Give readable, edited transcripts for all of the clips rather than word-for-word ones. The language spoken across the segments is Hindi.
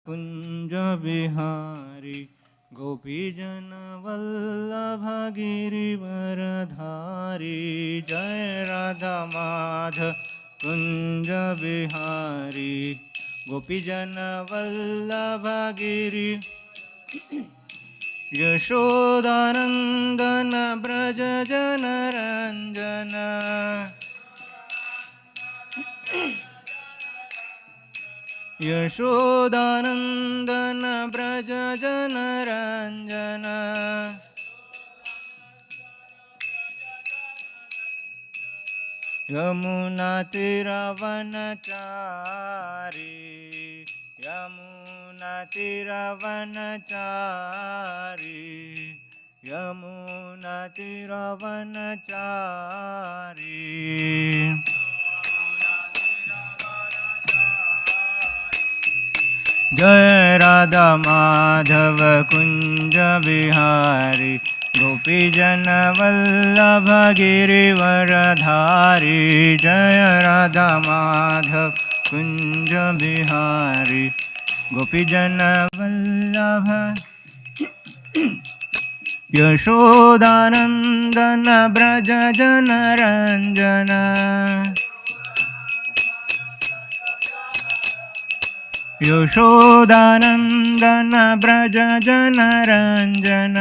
कुंज बिहारी गोपीजन वल्लभ गिरिवरधारी जय राधा माधव कुंज बिहारी गोपीजन वल्लभ गिरि यशोदानंदन ब्रज जन रंजन यशोदानंदन ब्रज जन रंजन यमुना तीरवनचारी यमुना तीरवनचारी यमुना तीरवनचारी जय राधा माधव कुंज बिहारी गोपीजन वल्लभ गिरिवरधारी जय राधा माधव कुंज बिहारी गोपीजन वल्लभ यशोदानंदन ब्रज जन रंजन यशोदानंदन ब्रज जन रंजन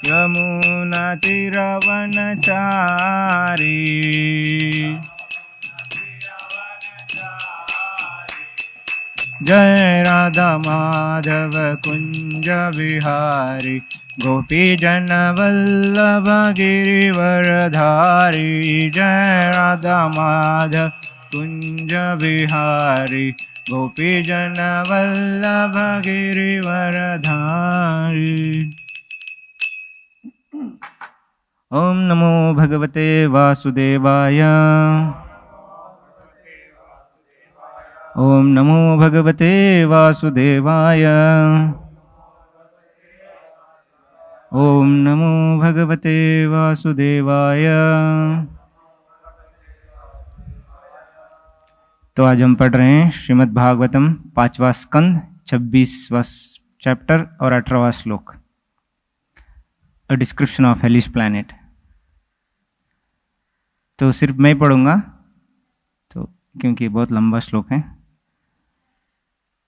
यमुना तीरवनचारी जय राधा माधव कुंज बिहारी गोपीजन वल्लभ गिरिवरधारी जय राधा माधव कुंज बिहारी गोपीजन वल्लभ गिरिवरधारी। ओम नमो भगवते वासुदेवाय। ओम नमो भगवते वासुदेवाय। ओम नमो भगवते वासुदेवाय। तो आज हम पढ़ रहे हैं श्रीमद् भागवतम 5वां स्कंद 26वां चैप्टर और 18वां श्लोक, a description of hellish planet. तो सिर्फ मैं पढ़ूंगा तो क्योंकि बहुत लंबा श्लोक है।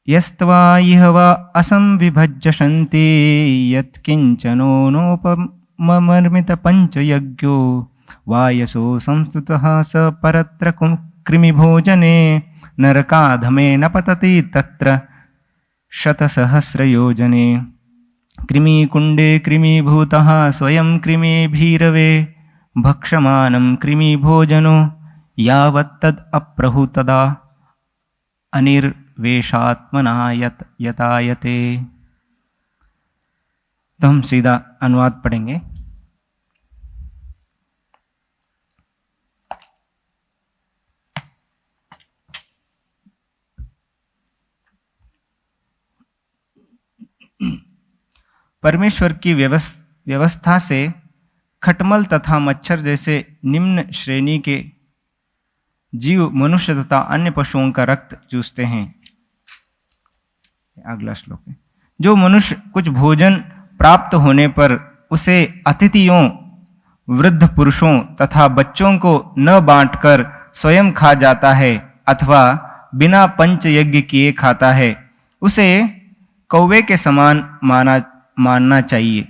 यस्त्वा इह वा असंविभज्यशन्ति यत्किञ्चनोपमर्मित पंचयज्ञो वायसो संस्तुतः स परत्र कृमिभोजने नरकाधमे न पतति तत्र शतसहस्रयोजने कृमिकुण्डे कृमिभूतः स्वयं कृमिभीरवे भक्षमानं कृमिभोजनो यावत्तद् अप्रहुतदा अनिर्वेशात्मना यतायते। तो हम सीधा अनुवाद पढ़ेंगे। परमेश्वर की व्यवस्था से खटमल तथा मच्छर जैसे निम्न श्रेणी के जीव मनुष्य तथा अन्य पशुओं का रक्त चूसते हैं। अगला श्लोक है। जो मनुष्य कुछ भोजन प्राप्त होने पर उसे अतिथियों, वृद्ध पुरुषों तथा बच्चों को न बांटकर स्वयं खा जाता है अथवा बिना पंच यज्ञ किए खाता है, उसे कौवे के समान मानना चाहिए।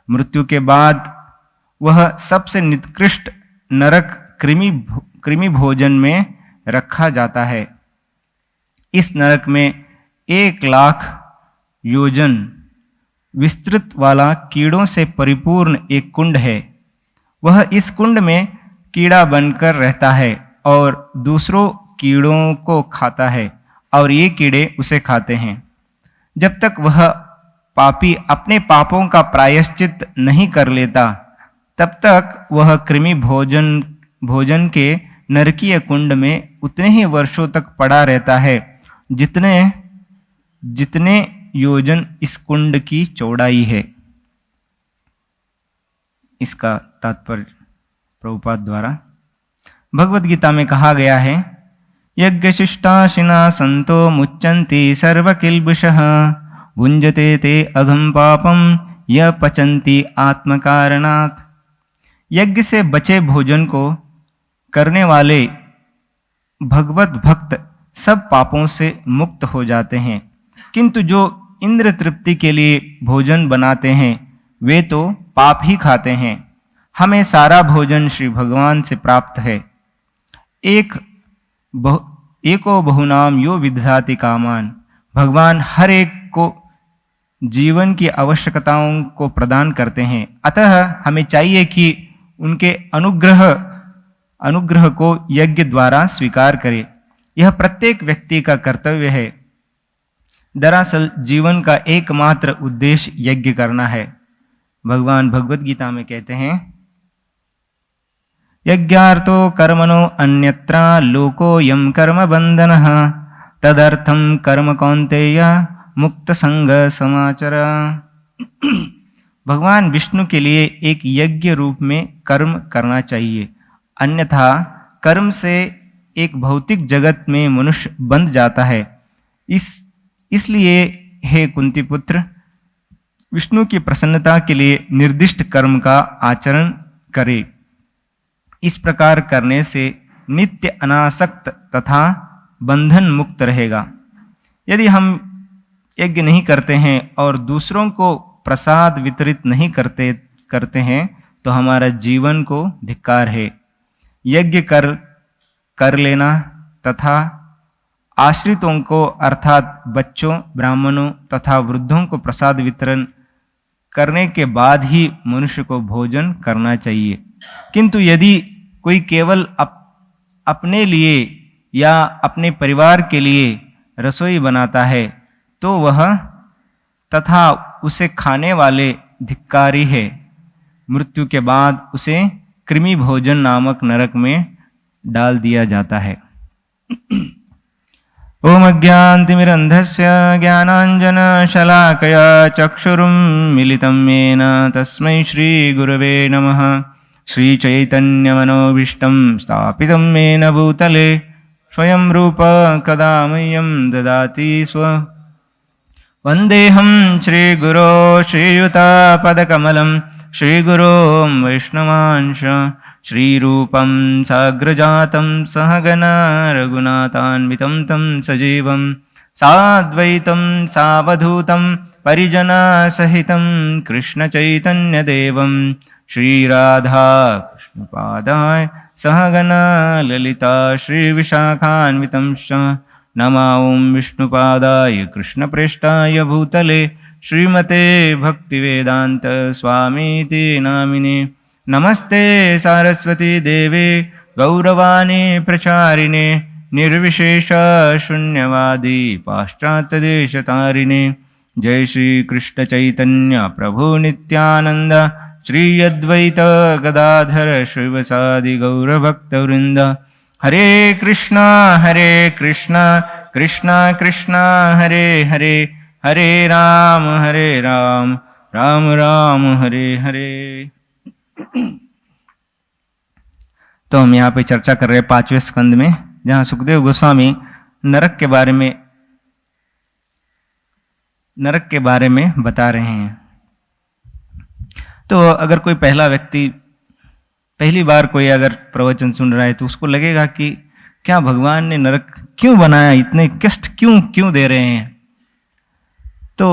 मृत्यु के बाद वह सबसे निकृष्ट नरक कृमि भोजन में रखा जाता है। इस नरक में 1,00,000 योजन विस्तृत वाला कीड़ों से परिपूर्ण एक कुंड है। वह इस कुंड में कीड़ा बनकर रहता है और दूसरों कीड़ों को खाता है और ये कीड़े उसे खाते हैं। जब तक वह पापी अपने पापों का प्रायश्चित नहीं कर लेता, तब तक वह कृमि भोजन के नरकीय कुंड में उतने ही वर्षों तक पड़ा रहता है जितने योजन इस कुंड की चौड़ाई है। इसका तात्पर्य प्रभुपाद द्वारा भगवद गीता में कहा गया है यज्ञशिष्टाशिना संतो मुच्यन्ति सर्वकिल्बिषः भुञ्जते ते अघम पापम य पचन्ति आत्मकारणात्। यज्ञ से बचे भोजन को करने वाले भगवत भक्त सब पापों से मुक्त हो जाते हैं, किंतु जो इंद्र तृप्ति के लिए भोजन बनाते हैं वे तो पाप ही खाते हैं। हमें सारा भोजन श्री भगवान से प्राप्त है। एको बहुनाम यो विदधाति कामान। भगवान हर एक को जीवन की आवश्यकताओं को प्रदान करते हैं, अतः हमें चाहिए कि उनके अनुग्रह को यज्ञ द्वारा स्वीकार करें। यह प्रत्येक व्यक्ति का कर्तव्य है। दरअसल जीवन का एकमात्र उद्देश्य यज्ञ करना है। भगवान भगवत गीता में कहते हैं, यज्ञार्थो कर्मणो अन्यत्र लोकोऽयं कर्म बंधनः तदर्थं कर्म कौन्तेय मुक्त संग समाचर। भगवान विष्णु के लिए एक यज्ञ रूप में कर्म करना चाहिए, अन्यथा कर्म से एक भौतिक जगत में मनुष्य बंध जाता है। इसलिए हे कुंती पुत्र, विष्णु की प्रसन्नता के लिए निर्दिष्ट कर्म का आचरण करे। इस प्रकार करने से नित्य अनासक्त तथा बंधन मुक्त रहेगा। यदि हम यज्ञ नहीं करते हैं और दूसरों को प्रसाद वितरित नहीं करते हैं तो हमारा जीवन को धिक्कार है। यज्ञ कर लेना तथा आश्रितों को अर्थात बच्चों, ब्राह्मणों तथा वृद्धों को प्रसाद वितरण करने के बाद ही मनुष्य को भोजन करना चाहिए। किंतु यदि कोई केवल अपने लिए या अपने परिवार के लिए रसोई बनाता है तो वह तथा उसे खाने वाले धिक्कारी है। मृत्यु के बाद उसे कृमि भोजन नामक नरक में डाल दिया जाता है। ओम अज्ञानतिमिरन्धस्य ज्ञानाञ्जनशलाकया चक्षुरुन्मीलितं येन तस्मै श्रीगुरवे नमः। श्रीचैतन्यमनोभीष्टं स्थापितं येन भूतले स्वयं रूप कदा मह्यं ददाति स्व। वन्देऽहं श्रीगुरो श्रीयुतापदकमलं श्रीगुरों वैष्णवांश श्रीरूपं साग्रजातं सहगना रघुनाथान्वितं तं सजीवं साद्वैतं सावधूतं परिजनसहितं कृष्णचैतन्यदेवं श्रीराधा कृष्णपादाय सहगना ललिता श्रीविशाखान्वितं च। नमो ॐ विष्णुपादाय कृष्णप्रेष्ठाय भूतले श्रीमते भक्तिवेदांत स्वामीति नामिने। नमस्ते सारस्वती देवे गौरवाणी प्रचारिणे निर्विशेष शून्यवादी पाश्चात्यदेशतारिणे। जय श्री कृष्ण चैतन्य प्रभु नित्यानंद श्री अद्वैत गदाधर श्रीवसादि गौरभक्तवृंद। हरे कृष्णा कृष्णा कृष्णा हरे हरे, हरे राम राम राम हरे हरे। तो हम यहाँ पे चर्चा कर रहे हैं 5वें स्कंद में, जहाँ सुखदेव गोस्वामी नरक के बारे में बता रहे हैं। तो अगर कोई पहली बार कोई अगर प्रवचन सुन रहा है तो उसको लगेगा कि क्या भगवान ने नरक क्यों बनाया, इतने कष्ट क्यों दे रहे हैं। तो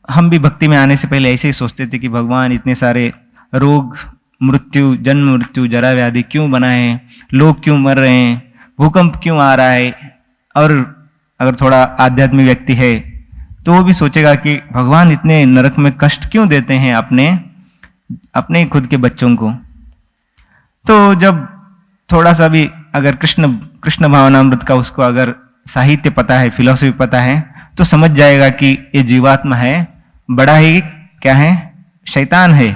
हम भी भक्ति में आने से पहले ऐसे ही सोचते थे कि भगवान इतने सारे रोग, मृत्यु, जन्म मृत्यु, जरा व्याधि क्यों बनाए हैं, लोग क्यों मर रहे हैं, भूकंप क्यों आ रहा है। और अगर थोड़ा आध्यात्मिक व्यक्ति है तो वो भी सोचेगा कि भगवान इतने नरक में कष्ट क्यों देते हैं अपने खुद के बच्चों को। तो जब थोड़ा सा भी अगर कृष्ण भावनामृत का उसको अगर साहित्य पता है, फिलॉसफी पता है, तो समझ जाएगा कि ये जीवात्मा है, बड़ा ही क्या है, शैतान है।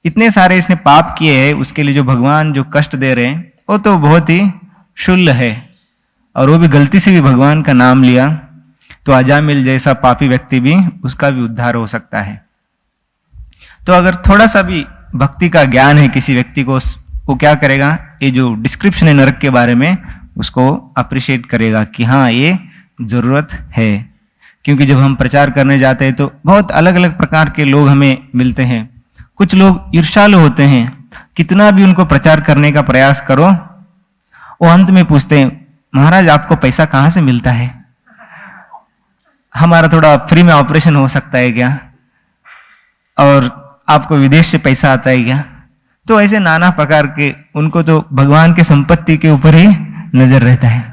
इतने सारे इसने पाप किए हैं, उसके लिए जो भगवान जो कष्ट दे रहे हैं वो तो बहुत ही क्षुल्ल है। और वो भी गलती से भी भगवान का नाम लिया तो अजामिल जैसा पापी व्यक्ति भी उसका भी उद्धार हो सकता है। तो अगर थोड़ा सा भी भक्ति का ज्ञान है किसी व्यक्ति को, वो क्या करेगा, ये जो डिस्क्रिप्शन है नरक के बारे में उसको अप्रिशिएट करेगा कि हाँ ये जरूरत है। क्योंकि जब हम प्रचार करने जाते हैं तो बहुत अलग अलग प्रकार के लोग हमें मिलते हैं। कुछ लोग ईर्ष्यालु होते हैं, कितना भी उनको प्रचार करने का प्रयास करो वो अंत में पूछते हैं महाराज आपको पैसा कहाँ से मिलता है, हमारा थोड़ा फ्री में ऑपरेशन हो सकता है क्या, और आपको विदेश से पैसा आता है क्या। तो ऐसे नाना प्रकार के, उनको तो भगवान के संपत्ति के ऊपर ही नजर रहता है।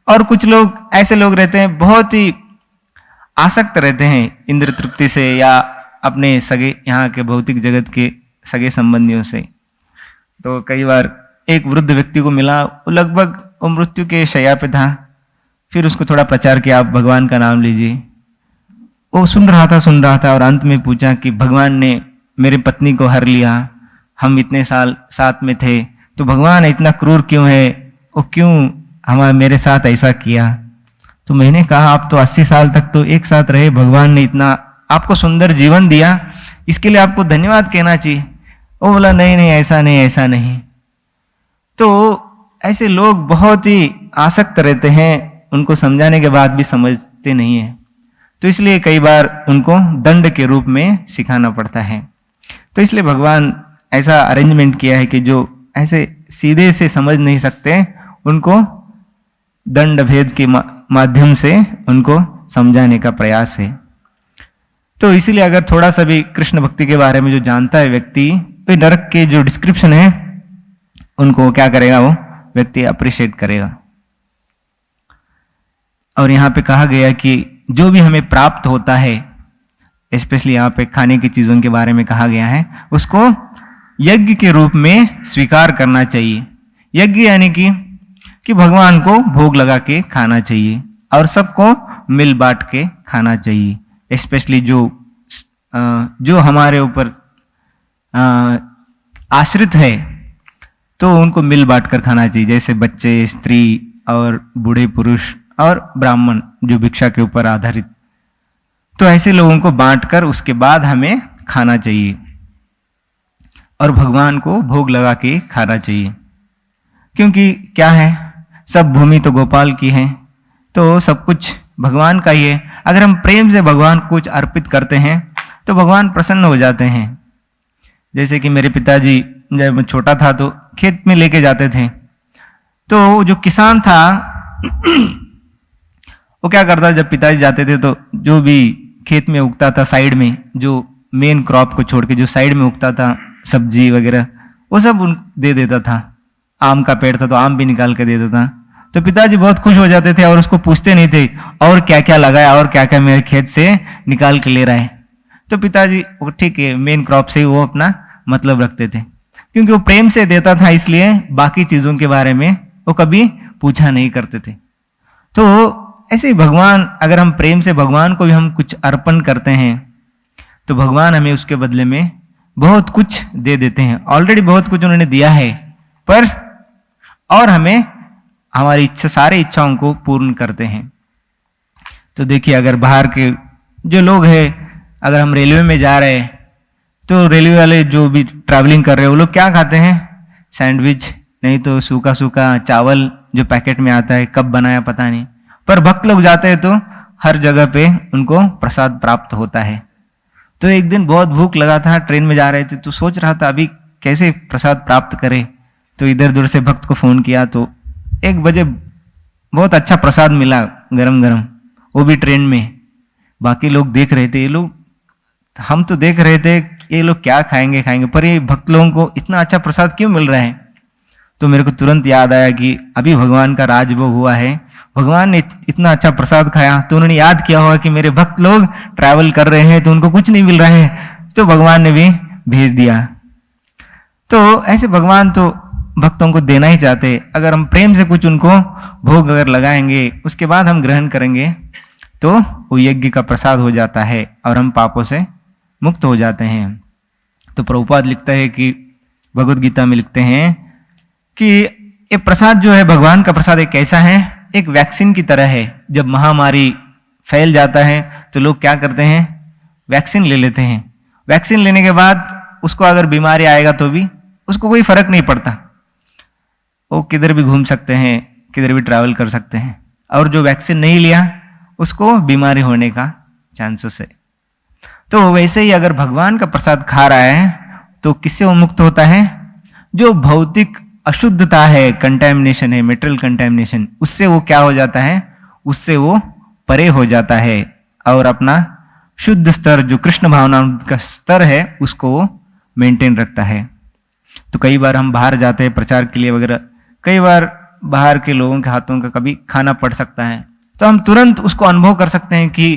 और कुछ लोग ऐसे लोग रहते हैं बहुत ही आसक्त रहते हैं इंद्र तृप्ति से या अपने सगे यहाँ के भौतिक जगत के सगे संबंधियों से। तो कई बार एक वृद्ध व्यक्ति को मिला, वो लगभग वो मृत्यु के शैया पे था। फिर उसको थोड़ा प्रचार किया आप भगवान का नाम लीजिए। वो सुन रहा था और अंत में पूछा कि भगवान ने मेरी पत्नी को हर लिया, हम इतने साल साथ में थे, तो भगवान इतना क्रूर क्यों है, वो क्यों हमारे मेरे साथ ऐसा किया। तो मैंने कहा आप तो 80 साल तक तो एक साथ रहे, भगवान ने इतना आपको सुंदर जीवन दिया, इसके लिए आपको धन्यवाद कहना चाहिए। वो बोला नहीं नहीं ऐसा नहीं। तो ऐसे लोग बहुत ही आसक्त रहते हैं, उनको समझाने के बाद भी समझते नहीं है। तो इसलिए कई बार उनको दंड के रूप में सिखाना पड़ता है। तो इसलिए भगवान ऐसा अरेंजमेंट किया है कि जो ऐसे सीधे से समझ नहीं सकते उनको दंड भेद के माध्यम से उनको समझाने का प्रयास है। तो इसीलिए अगर थोड़ा सा भी कृष्ण भक्ति के बारे में जो जानता है व्यक्ति, तो नरक के जो डिस्क्रिप्शन है उनको क्या करेगा, वो व्यक्ति अप्रिशिएट करेगा। और यहाँ पे कहा गया कि जो भी हमें प्राप्त होता है, स्पेशली यहाँ पे खाने की चीजों के बारे में कहा गया है, उसको यज्ञ के रूप में स्वीकार करना चाहिए। यज्ञ यानी कि भगवान को भोग लगा के खाना चाहिए और सबको मिल बांट के खाना चाहिए। स्पेशली जो हमारे ऊपर आश्रित है तो उनको मिल बांट कर खाना चाहिए, जैसे बच्चे, स्त्री और बूढ़े पुरुष और ब्राह्मण जो भिक्षा के ऊपर आधारित। तो ऐसे लोगों को बांटकर उसके बाद हमें खाना चाहिए और भगवान को भोग लगा के खाना चाहिए। क्योंकि क्या है, सब भूमि तो गोपाल की है, तो सब कुछ भगवान का ही है। अगर हम प्रेम से भगवान को कुछ अर्पित करते हैं तो भगवान प्रसन्न हो जाते हैं। जैसे कि मेरे पिताजी जब मैं छोटा था तो खेत में लेके जाते थे, तो जो किसान था वो क्या करता, जब पिताजी जाते थे तो जो भी खेत में उगता था साइड में, जो मेन क्रॉप को छोड़ के जो साइड में उगता था सब्जी वगैरह, वो सब दे देता था। आम का पेड़ था तो आम भी निकाल के दे देता था। तो पिताजी बहुत खुश हो जाते थे और उसको पूछते नहीं थे और क्या क्या लगाया और क्या क्या मेरे खेत से निकाल के ले रहा है। तो पिताजी ठीक है, मेन क्रॉप से ही वो अपना मतलब रखते थे, क्योंकि वो प्रेम से देता था, इसलिए बाकी चीजों के बारे में वो कभी पूछा नहीं करते थे। तो ऐसे ही भगवान, अगर हम प्रेम से भगवान को भी हम कुछ अर्पण करते हैं तो भगवान हमें उसके बदले में बहुत कुछ दे देते हैं। ऑलरेडी बहुत कुछ उन्होंने दिया है, पर और हमें हमारी सारी इच्छाओं को पूर्ण करते हैं। तो देखिए, अगर बाहर के जो लोग हैं, अगर हम रेलवे में जा रहे हैं तो रेलवे वाले जो भी ट्रैवलिंग कर रहे हैं वो लोग क्या खाते हैं, सैंडविच, नहीं तो सूखा सूखा चावल जो पैकेट में आता है, कब बनाया पता नहीं। पर भक्त लोग जाते हैं तो हर जगह पे उनको प्रसाद प्राप्त होता है। तो एक दिन बहुत भूख लगा था, ट्रेन में जा रहे थे, तो सोच रहा था अभी कैसे प्रसाद प्राप्त करें। तो इधर उधर से भक्त को फोन किया तो 1 बजे बहुत अच्छा प्रसाद मिला, गरम गरम, वो भी ट्रेन में। बाकी लोग देख रहे थे, ये लोग, हम तो देख रहे थे ये लोग क्या खाएंगे, पर ये भक्त लोगों को इतना अच्छा प्रसाद क्यों मिल रहा है। तो मेरे को तुरंत याद आया कि अभी भगवान का राजभोग हुआ है, भगवान ने इतना अच्छा प्रसाद खाया तो उन्होंने याद किया होगा कि मेरे भक्त लोग ट्रैवल कर रहे हैं तो उनको कुछ नहीं मिल रहा है, तो भगवान ने भी भेज दिया। तो ऐसे भगवान तो भक्तों को देना ही चाहते। अगर हम प्रेम से कुछ उनको भोग अगर लगाएंगे, उसके बाद हम ग्रहण करेंगे, तो वो यज्ञ का प्रसाद हो जाता है और हम पापों से मुक्त हो जाते हैं। तो प्रभुपाद लिखता है कि भगवद गीता में लिखते हैं कि ये प्रसाद जो है, भगवान का प्रसाद एक कैसा है, एक वैक्सीन की तरह है। जब महामारी फैल जाता है तो लोग क्या करते हैं, वैक्सीन ले लेते हैं। वैक्सीन लेने के बाद उसको अगर बीमारी आएगा तो भी उसको कोई फर्क नहीं पड़ता, वो किधर भी घूम सकते हैं, किधर भी ट्रैवल कर सकते हैं। और जो वैक्सीन नहीं लिया उसको बीमारी होने का चांसेस है। तो वैसे ही अगर भगवान का प्रसाद खा रहा है तो किससे वो मुक्त होता है? जो भौतिक अशुद्धता है, कंटैमिनेशन है, मेटेरियल कंटैमिनेशन, उससे वो क्या हो जाता है? उससे वो परे हो जाता है और अपना शुद्ध स्तर, जो कृष्ण भावना का स्तर है, उसको वो मेंटेन रखता है। तो कई बार हम बाहर जाते हैं प्रचार के लिए वगैरह, कई बार बाहर के लोगों के हाथों का कभी खाना पड़ सकता है, तो हम तुरंत उसको अनुभव कर सकते हैं कि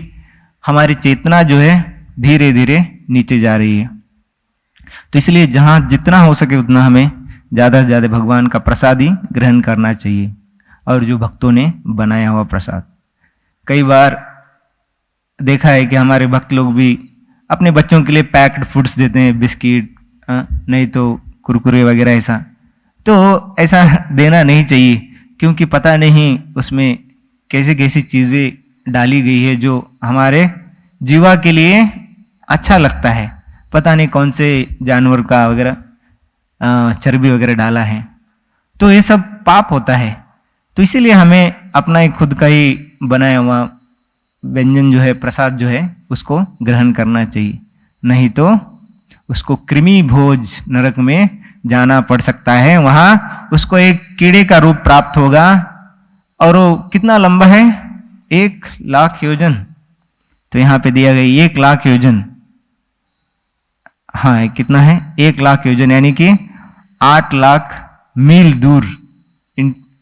हमारी चेतना जो है धीरे धीरे नीचे जा रही है। तो इसलिए जहां जितना हो सके उतना हमें ज्यादा से ज्यादा भगवान का प्रसाद ही ग्रहण करना चाहिए, और जो भक्तों ने बनाया हुआ प्रसाद। कई बार देखा है कि हमारे भक्त लोग भी अपने बच्चों के लिए पैक्ड फूड्स देते हैं, बिस्किट, नहीं तो कुरकुरे वगैरह ऐसा। तो ऐसा देना नहीं चाहिए, क्योंकि पता नहीं उसमें कैसी कैसी चीज़ें डाली गई है जो हमारे जीवा के लिए अच्छा लगता है। पता नहीं कौन से जानवर का वगैरह चर्बी वगैरह डाला है, तो ये सब पाप होता है। तो इसीलिए हमें अपना एक खुद का ही बनाया हुआ व्यंजन जो है, प्रसाद जो है, उसको ग्रहण करना चाहिए, नहीं तो उसको कृमि भोज नरक में जाना पड़ सकता है। वहां उसको एक कीड़े का रूप प्राप्त होगा, और वो कितना लंबा है? 1,00,000 योजन। तो यहां पे दिया गया 1,00,000 योजन। हाँ, कितना है? 1,00,000 योजन, यानी कि 8,00,000 मील दूर।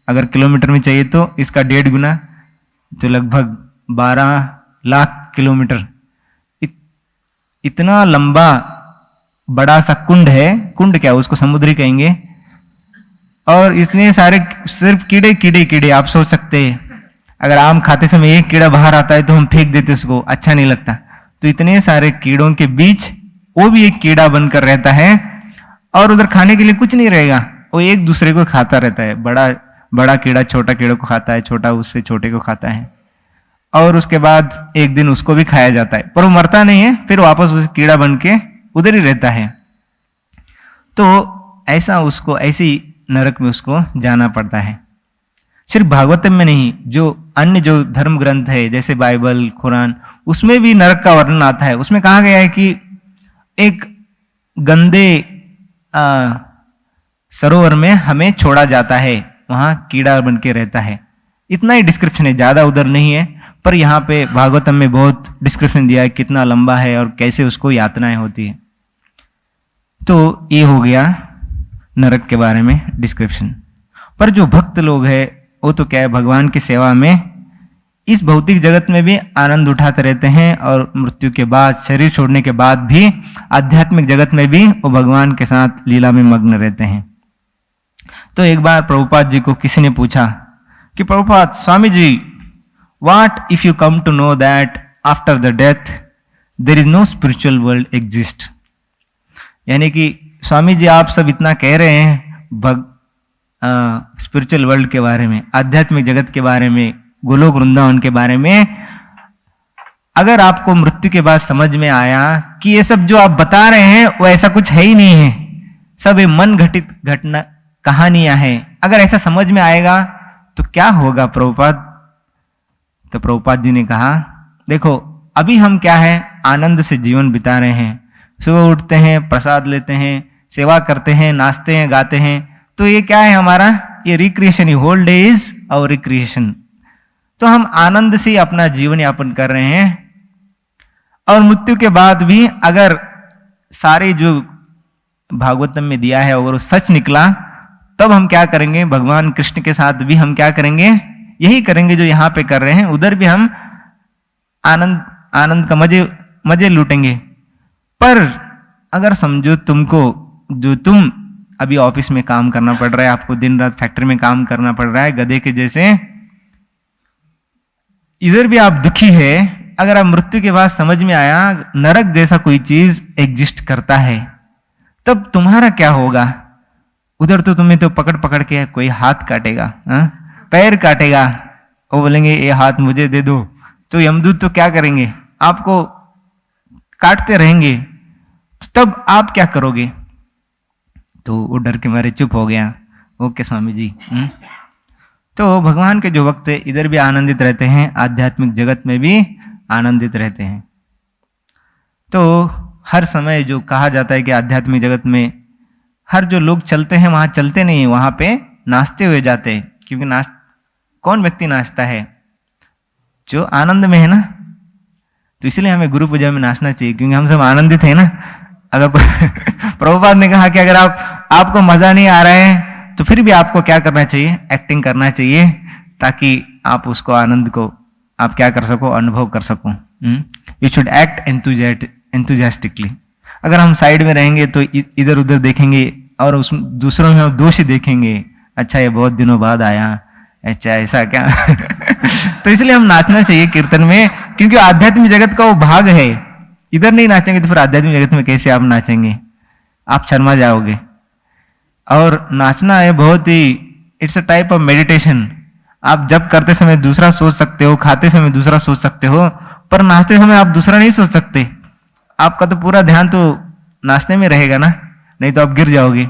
अगर किलोमीटर में चाहिए तो इसका 1.5 गुना, तो लगभग 12,00,000 किलोमीटर। इतना लंबा बड़ा सा कुंड है। कुंड क्या, उसको समुद्री कहेंगे। और इतने सारे सिर्फ कीड़े कीड़े कीड़े। आप सोच सकते हैं, अगर आम खाते समय एक कीड़ा बाहर आता है तो हम फेंक देते उसको, अच्छा नहीं लगता। तो इतने सारे कीड़ों के बीच वो भी एक कीड़ा बनकर रहता है, और उधर खाने के लिए कुछ नहीं रहेगा, वो एक दूसरे को खाता रहता है। बड़ा कीड़ा छोटा कीड़े को खाता है, छोटा उससे छोटे को खाता है, और उसके बाद एक दिन उसको भी खाया जाता है, पर वो मरता नहीं है, फिर वापस उस कीड़ा बन के उधर ही रहता है। तो ऐसा उसको, ऐसी नरक में उसको जाना पड़ता है। सिर्फ भागवतम में नहीं, जो अन्य जो धर्म ग्रंथ है जैसे बाइबल, कुरान, उसमें भी नरक का वर्णन आता है। उसमें कहा गया है कि एक गंदे सरोवर में हमें छोड़ा जाता है, वहां कीड़ा बन के रहता है। इतना ही डिस्क्रिप्शन है, ज्यादा उधर नहीं है, पर यहाँ पे भागवतम में बहुत डिस्क्रिप्शन दिया है कितना लंबा है और कैसे उसको यातनाएं होती है। तो ये हो गया नरक के बारे में डिस्क्रिप्शन। पर जो भक्त लोग हैं वो तो क्या है, भगवान की सेवा में इस भौतिक जगत में भी आनंद उठाते रहते हैं, और मृत्यु के बाद, शरीर छोड़ने के बाद भी आध्यात्मिक जगत में भी वो भगवान के साथ लीला में मग्न रहते हैं। तो एक बार प्रभुपाद जी को किसी ने पूछा कि Prabhupada, Swami ji, what if you come to know that after the death there is no spiritual world exist. यानी कि स्वामी जी, आप सब इतना कह रहे हैं स्पिरिचुअल वर्ल्ड के बारे में, आध्यात्मिक जगत के बारे में, गोलोक वृंदावन के बारे में, अगर आपको मृत्यु के बाद समझ में आया कि ये सब जो आप बता रहे हैं वो ऐसा कुछ है ही नहीं है, सब ये मन घटित घटना कहानियां हैं, अगर ऐसा समझ में आएगा तो क्या होगा प्रभुपाद? तो प्रभुपाद जी ने कहा, देखो अभी हम क्या है, आनंद से जीवन बिता रहे हैं, सुबह उठते हैं, प्रसाद लेते हैं, सेवा करते हैं, नाचते हैं, गाते हैं, तो ये क्या है हमारा, ये रिक्रिएशन, ही whole day is our recreation. तो हम आनंद से अपना जीवन यापन कर रहे हैं, और मृत्यु के बाद भी अगर सारे जो भागवतम में दिया है अगर वो सच निकला, तब हम क्या करेंगे, भगवान कृष्ण के साथ भी हम क्या करेंगे, यही करेंगे जो यहाँ पे कर रहे हैं, उधर भी हम आनंद का मजे लूटेंगे। पर अगर समझो तुमको, जो तुम अभी ऑफिस में काम करना पड़ रहा है, आपको दिन रात फैक्ट्री में काम करना पड़ रहा है गधे के जैसे, इधर भी आप दुखी है, अगर आप मृत्यु के बाद समझ में आया नरक जैसा कोई चीज एग्जिस्ट करता है, तब तुम्हारा क्या होगा? उधर तो तुम्हें तो पकड़ पकड़ के कोई हाथ काटेगा, पैर काटेगा, वो बोलेंगे ये हाथ मुझे दे दो, तो यमदूत तो क्या करेंगे, आपको काटते रहेंगे। तब आप क्या करोगे? तो वो डर के मारे चुप हो गया, ओके स्वामी जी। तो भगवान के जो भक्त इधर भी आनंदित रहते हैं, आध्यात्मिक जगत में भी आनंदित रहते हैं। तो हर समय जो कहा जाता है कि आध्यात्मिक जगत में हर जो लोग चलते हैं वहां चलते नहीं है, वहां पे नाचते हुए जाते हैं। क्योंकि कौन व्यक्ति नाचता है? जो आनंद में है ना। तो इसलिए हमें गुरु पूजा में नाचना चाहिए, क्योंकि हम सब आनंदित है ना। अगर प्रभुपाद ने कहा कि अगर आपको मजा नहीं आ रहा है तो फिर भी आपको क्या करना चाहिए? एक्टिंग करना चाहिए, ताकि आप उसको आनंद को आप क्या कर सको? अनुभव कर सको। You should act enthusiastically. अगर हम साइड में रहेंगे तो इधर उधर देखेंगे और उस दूसरों में दोष ही देखेंगे। अच्छा ये बहुत दिनों बाद आया, अच्छा ऐसा क्या? तो इसलिए हम नाचना चाहिए कीर्तन में, क्योंकि आध्यात्मिक जगत का वो भाग है। इधर नहीं नाचेंगे तो फिर आध्यात्मिक जगत में कैसे आप नाचेंगे? आप शर्मा जाओगे। और नाचना है बहुत ही, it's a type of meditation. आप जब करते समय दूसरा सोच सकते हो, खाते समय दूसरा सोच सकते हो, पर नाचते समय आप दूसरा नहीं सोच सकते। आपका तो पूरा ध्यान तो नाचने में रहेगा ना, नहीं तो आप गिर जाओगे।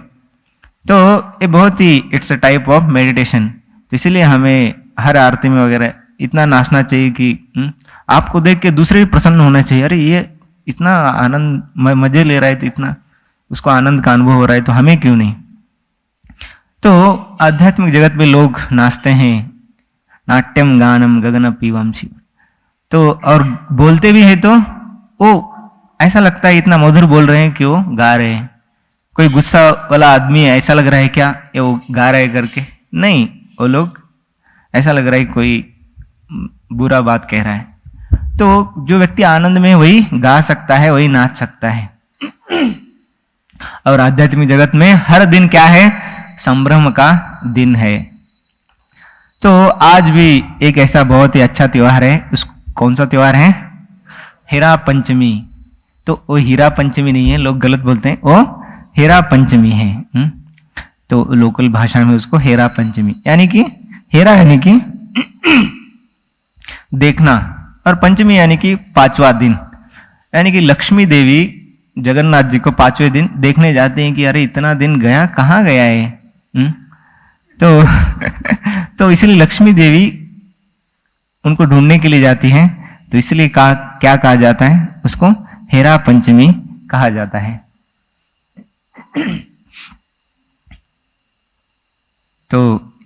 तो ये बहुत ही it's a type of meditation. तो इसीलिए हमें हर आरती में वगैरह इतना नाचना चाहिए कि आपको देख के दूसरे भी प्रसन्न होना चाहिए। अरे ये इतना आनंद मजे ले रहा है, तो इतना उसको आनंद का अनुभव हो रहा है, तो हमें क्यों नहीं? तो आध्यात्मिक जगत में लोग नाचते हैं, नाट्यम गानम गगन पीवांशी। तो और बोलते भी है तो वो ऐसा लगता है इतना मधुर बोल रहे हैं कि वो गा रहे हैं। कोई गुस्सा वाला आदमी है, ऐसा लग रहा है क्या ये वो गा रहे करके? नहीं, वो लोग ऐसा लग रहा है कोई बुरा बात कह रहा है। तो जो व्यक्ति आनंद में वही गा सकता है, वही नाच सकता है। और आध्यात्मिक जगत में हर दिन क्या है? संभ्रम का दिन है। तो आज भी एक ऐसा बहुत ही अच्छा त्योहार है। उस कौन सा त्योहार है? हीरा पंचमी। तो वो हीरा पंचमी नहीं है, लोग गलत बोलते हैं, वो हीरा पंचमी है। तो लोकल भाषा में उसको हीरा पंचमी, यानी कि हीरा यानी कि देखना, और पंचमी यानी कि 5वां दिन। यानी कि लक्ष्मी देवी जगन्नाथ जी को 5वें दिन देखने जाते हैं कि अरे इतना दिन गया, कहाँ गया है? तो इसलिए लक्ष्मी देवी उनको ढूंढने के लिए जाती हैं। तो इसलिए क्या कहा जाता है? उसको हीरा पंचमी कहा जाता है। तो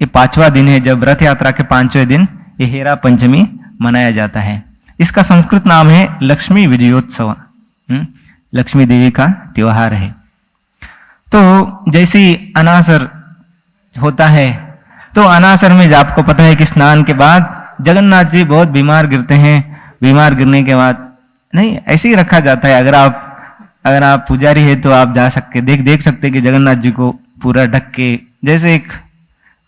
ये 5वां दिन है, जब रथ यात्रा के 5वें दिन ये हीरा पंचमी मनाया जाता है। इसका संस्कृत नाम है लक्ष्मी विजयोत्सव। लक्ष्मी देवी का त्योहार है। तो जैसे अनासर होता है, तो अनासर में आपको पता है कि स्नान के बाद जगन्नाथ जी बहुत बीमार गिरते हैं। बीमार गिरने के बाद नहीं, ऐसे ही रखा जाता है। अगर आप पुजारी है तो आप जा सकते देख सकते कि जगन्नाथ जी को पूरा ढक के, जैसे एक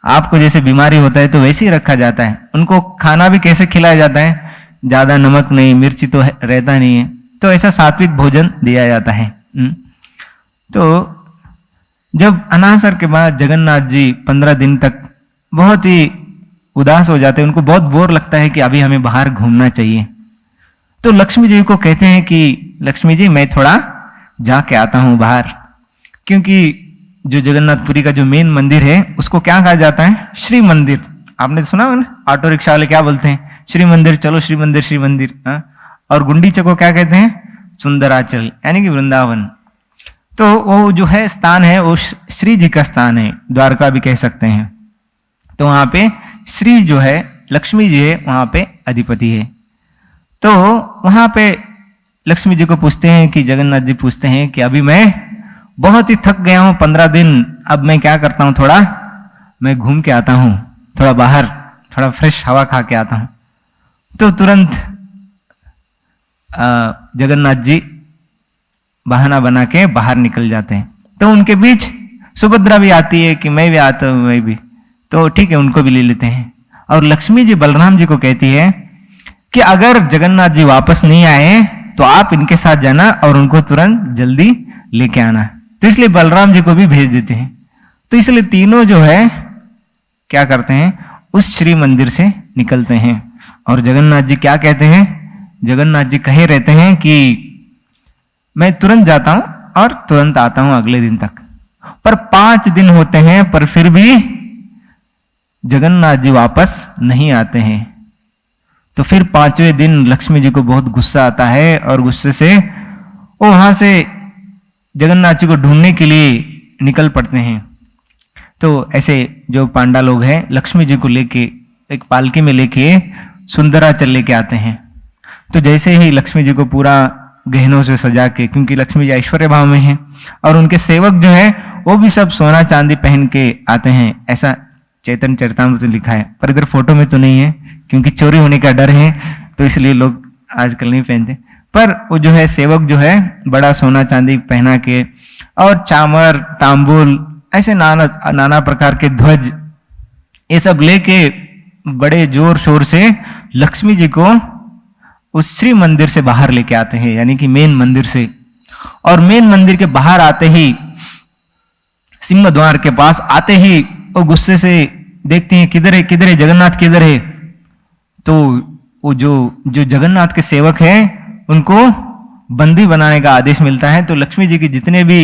आपको जैसे बीमारी होता है तो वैसे ही रखा जाता है। उनको खाना भी कैसे खिलाया जाता है? ज्यादा नमक नहीं, मिर्ची तो रहता नहीं है, तो ऐसा सात्विक भोजन दिया जाता है। तो जब अनासर के बाद जगन्नाथ जी 15 दिन तक बहुत ही उदास हो जाते हैं, उनको बहुत बोर लगता है कि अभी हमें बाहर घूमना चाहिए। तो लक्ष्मी जी को कहते हैं कि लक्ष्मी जी मैं थोड़ा जाके आता हूं बाहर, क्योंकि जो जगन्नाथपुरी का जो मेन मंदिर है उसको क्या कहा जाता है? श्री मंदिर। आपने सुना है ना, ऑटो रिक्शा वाले क्या बोलते हैं? श्री मंदिर चलो, श्री मंदिर श्री मंदिर। और गुंडीचे को क्या कहते हैं? सुंदराचल, यानी कि वृंदावन। तो वो जो है स्थान है वो श्री जी का स्थान है, द्वारका भी कह सकते हैं। तो वहां पे श्री जो है लक्ष्मी जी है, वहां पे अधिपति है। तो वहां पे लक्ष्मी जी को पूछते हैं कि जगन्नाथ जी पूछते हैं कि अभी मैं बहुत ही थक गया हूं 15 दिन, अब मैं क्या करता हूं, थोड़ा मैं घूम के आता हूं, थोड़ा बाहर थोड़ा फ्रेश हवा खा के आता हूं। तो तुरंत जगन्नाथ जी बहाना बना के बाहर निकल जाते हैं। तो उनके बीच सुभद्रा भी आती है कि मैं भी आता हूं, मैं भी। तो ठीक है, उनको भी ले लेते हैं। और लक्ष्मी जी बलराम जी को कहती है कि अगर जगन्नाथ जी वापस नहीं आए तो आप इनके साथ जाना और उनको तुरंत जल्दी लेके आना। तो इसलिए बलराम जी को भी भेज देते हैं। तो इसलिए तीनों जो है क्या करते हैं, उस श्री मंदिर से निकलते हैं। और जगन्नाथ जी क्या कहते हैं? जगन्नाथ जी कहे रहते हैं कि मैं तुरंत जाता हूं और तुरंत आता हूं अगले दिन तक। पर 5 दिन होते हैं पर फिर भी जगन्नाथ जी वापस नहीं आते हैं। तो फिर 5वें दिन लक्ष्मी जी को बहुत गुस्सा आता है और गुस्से से वो वहां से जगन्नाथ जी को ढूंढने के लिए निकल पड़ते हैं। तो ऐसे जो पांडा लोग हैं लक्ष्मी जी को लेके एक पालकी में लेके सुंदराचल लेके आते हैं। तो जैसे ही लक्ष्मी जी को पूरा गहनों से सजा के, क्योंकि लक्ष्मी जी ऐश्वर्य भाव में हैं और उनके सेवक जो है वो भी सब सोना चांदी पहन के आते हैं, ऐसा चैतन्य चरितामृत में लिखा है। पर इधर फोटो में तो नहीं है क्योंकि चोरी होने का डर है, तो इसलिए लोग आजकल नहीं पहनते। पर वो जो है सेवक जो है बड़ा सोना चांदी पहना के और चामर तांबुल ऐसे नाना प्रकार के ध्वज ये सब लेके बड़े जोर शोर से लक्ष्मी जी को उस श्री मंदिर से बाहर लेके आते हैं, यानी कि मेन मंदिर से। और मेन मंदिर के बाहर आते ही सिंह द्वार के पास आते ही वो गुस्से से देखते हैं किधर है जगन्नाथ किधर है। तो वो जो जगन्नाथ के सेवक हैं उनको बंदी बनाने का आदेश मिलता है। तो लक्ष्मी जी के जितने भी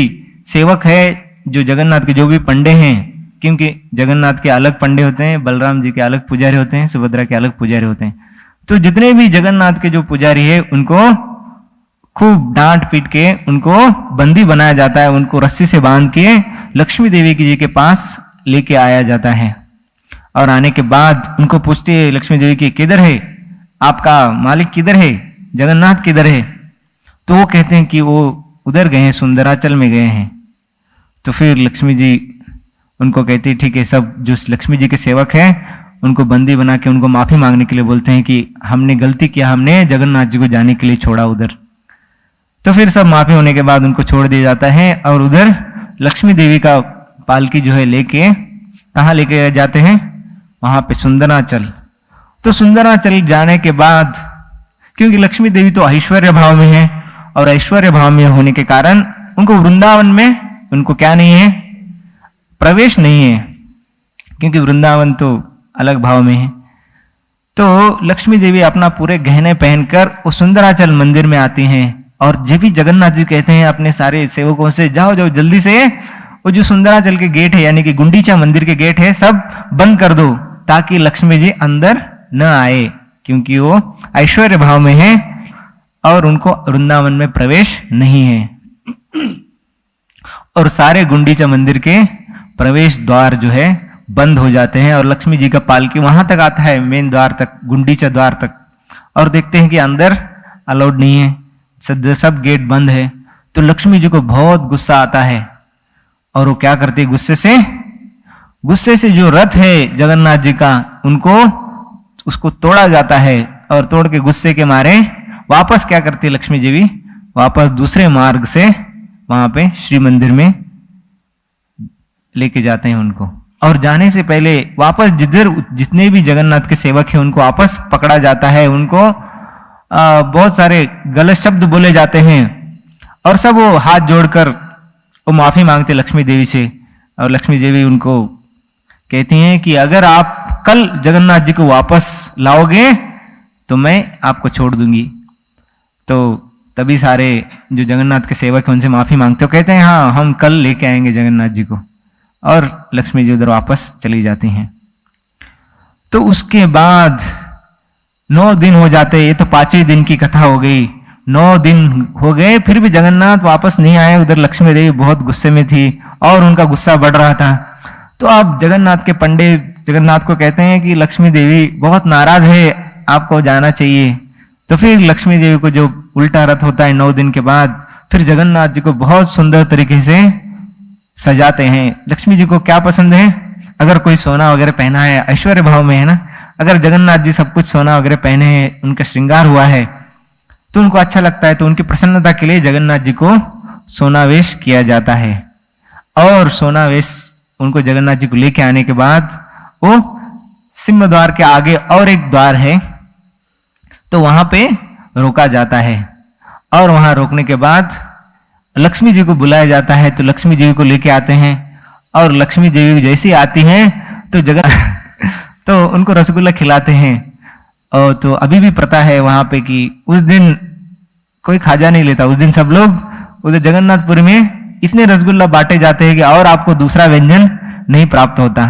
सेवक है, जो जगन्नाथ के जो भी पंडे हैं, क्योंकि जगन्नाथ के अलग पंडे होते हैं, बलराम जी के अलग पुजारी होते हैं, सुभद्रा के अलग पुजारी होते हैं। तो जितने भी जगन्नाथ के जो पुजारी है उनको खूब डांट पीट के उनको बंदी बनाया जाता है, उनको रस्सी से बांध के लक्ष्मी देवी जी के पास लेके आया जाता है। और आने के बाद उनको पूछते हैं लक्ष्मी देवी की किधर है आपका मालिक, किधर है जगन्नाथ किधर है। तो वो कहते हैं कि वो उधर गए हैं, सुंदराचल में गए हैं। तो फिर लक्ष्मी जी उनको कहती है ठीक है, सब जो लक्ष्मी जी के सेवक हैं उनको बंदी बना के उनको माफी मांगने के लिए बोलते हैं कि हमने गलती किया, हमने जगन्नाथ जी को जाने के लिए छोड़ा उधर। तो फिर सब माफी होने के बाद उनको छोड़ दिया जाता है और उधर लक्ष्मी देवी का पालकी जो है लेके कहाँ लेके जाते हैं, वहां पे सुंदराचल। तो सुंदराचल जाने के बाद क्योंकि लक्ष्मी देवी तो ऐश्वर्य भाव में है और ऐश्वर्य भाव में होने के कारण उनको वृंदावन में उनको क्या नहीं है, प्रवेश नहीं है, क्योंकि वृंदावन तो अलग भाव में है। तो लक्ष्मी देवी अपना पूरे गहने पहनकर वो सुंदराचल मंदिर में आती हैं। और जब भी जगन्नाथ जी कहते हैं अपने सारे सेवकों से जाओ जाओ जल्दी से वो जो सुंदराचल के गेट है यानी कि गुंडीचा मंदिर के गेट है सब बंद कर दो, ताकि लक्ष्मी जी अंदर न आए, क्योंकि वो ऐश्वर्य भाव में है और उनको वृंदावन में प्रवेश नहीं है। और सारे गुंडीचा मंदिर के प्रवेश द्वार जो है बंद हो जाते हैं और लक्ष्मी जी का पालकी वहां तक आता है, मेन द्वार तक, गुंडीचा द्वार तक। और देखते हैं कि अंदर अलाउड नहीं है, सब गेट बंद है। तो लक्ष्मी जी को बहुत गुस्सा आता है और वो क्या करते हैं, गुस्से से जो रथ है जगन्नाथ जी का उनको उसको तोड़ा जाता है। और तोड़ के गुस्से के मारे वापस क्या करती है लक्ष्मी जी भी, वापस दूसरे मार्ग से वहां पे श्री मंदिर में लेके जाते हैं उनको। और जाने से पहले वापस जिधर जितने भी जगन्नाथ के सेवक हैं उनको वापस पकड़ा जाता है, उनको बहुत सारे गलत शब्द बोले जाते हैं और सब वो हाथ जोड़कर वो माफी मांगते लक्ष्मी देवी से। और लक्ष्मी देवी उनको कहती हैं कि अगर आप कल जगन्नाथ जी को वापस लाओगे तो मैं आपको छोड़ दूंगी। तो तभी सारे जो जगन्नाथ के सेवक हैं उनसे माफी मांगते हो, कहते हैं हाँ हम कल लेके आएंगे जगन्नाथ जी को। और लक्ष्मी जी उधर वापस चली जाती हैं। तो उसके बाद 9 दिन हो जाते, ये तो 5वें दिन की कथा हो गई। 9 दिन हो गए फिर भी जगन्नाथ वापस नहीं आए। उधर लक्ष्मी देवी बहुत गुस्से में थी और उनका गुस्सा बढ़ रहा था। तो अब जगन्नाथ के पंडे जगन्नाथ को कहते हैं कि लक्ष्मी देवी बहुत नाराज है, आपको जाना चाहिए। तो फिर लक्ष्मी देवी को जो उल्टा रथ होता है 9 दिन के बाद, फिर जगन्नाथ जी को बहुत सुंदर तरीके से सजाते हैं। लक्ष्मी जी को क्या पसंद है, अगर कोई सोना वगैरह पहना है, ऐश्वर्य भाव में है ना, अगर जगन्नाथ जी सब कुछ सोना वगैरह पहने हैं, उनका श्रृंगार हुआ है तो उनको अच्छा लगता है। तो उनकी प्रसन्नता के लिए जगन्नाथ जी को सोनावेश किया जाता है। और सोनावेश उनको जगन्नाथ जी को लेके आने के बाद वो सिंह द्वार के आगे और एक द्वार है, तो वहां पे रोका जाता है। और वहां रोकने के बाद लक्ष्मी जी को बुलाया जाता है। तो लक्ष्मी जी को लेके आते हैं और लक्ष्मी देवी जैसी आती हैं तो तो उनको रसगुल्ला खिलाते हैं। और तो अभी भी प्रथा है वहां पे कि उस दिन कोई खाजा नहीं लेता, उस दिन सब लोग उधर जगन्नाथपुरी में इतने रसगुल्ला बांटे जाते हैं कि और आपको दूसरा व्यंजन नहीं प्राप्त होता।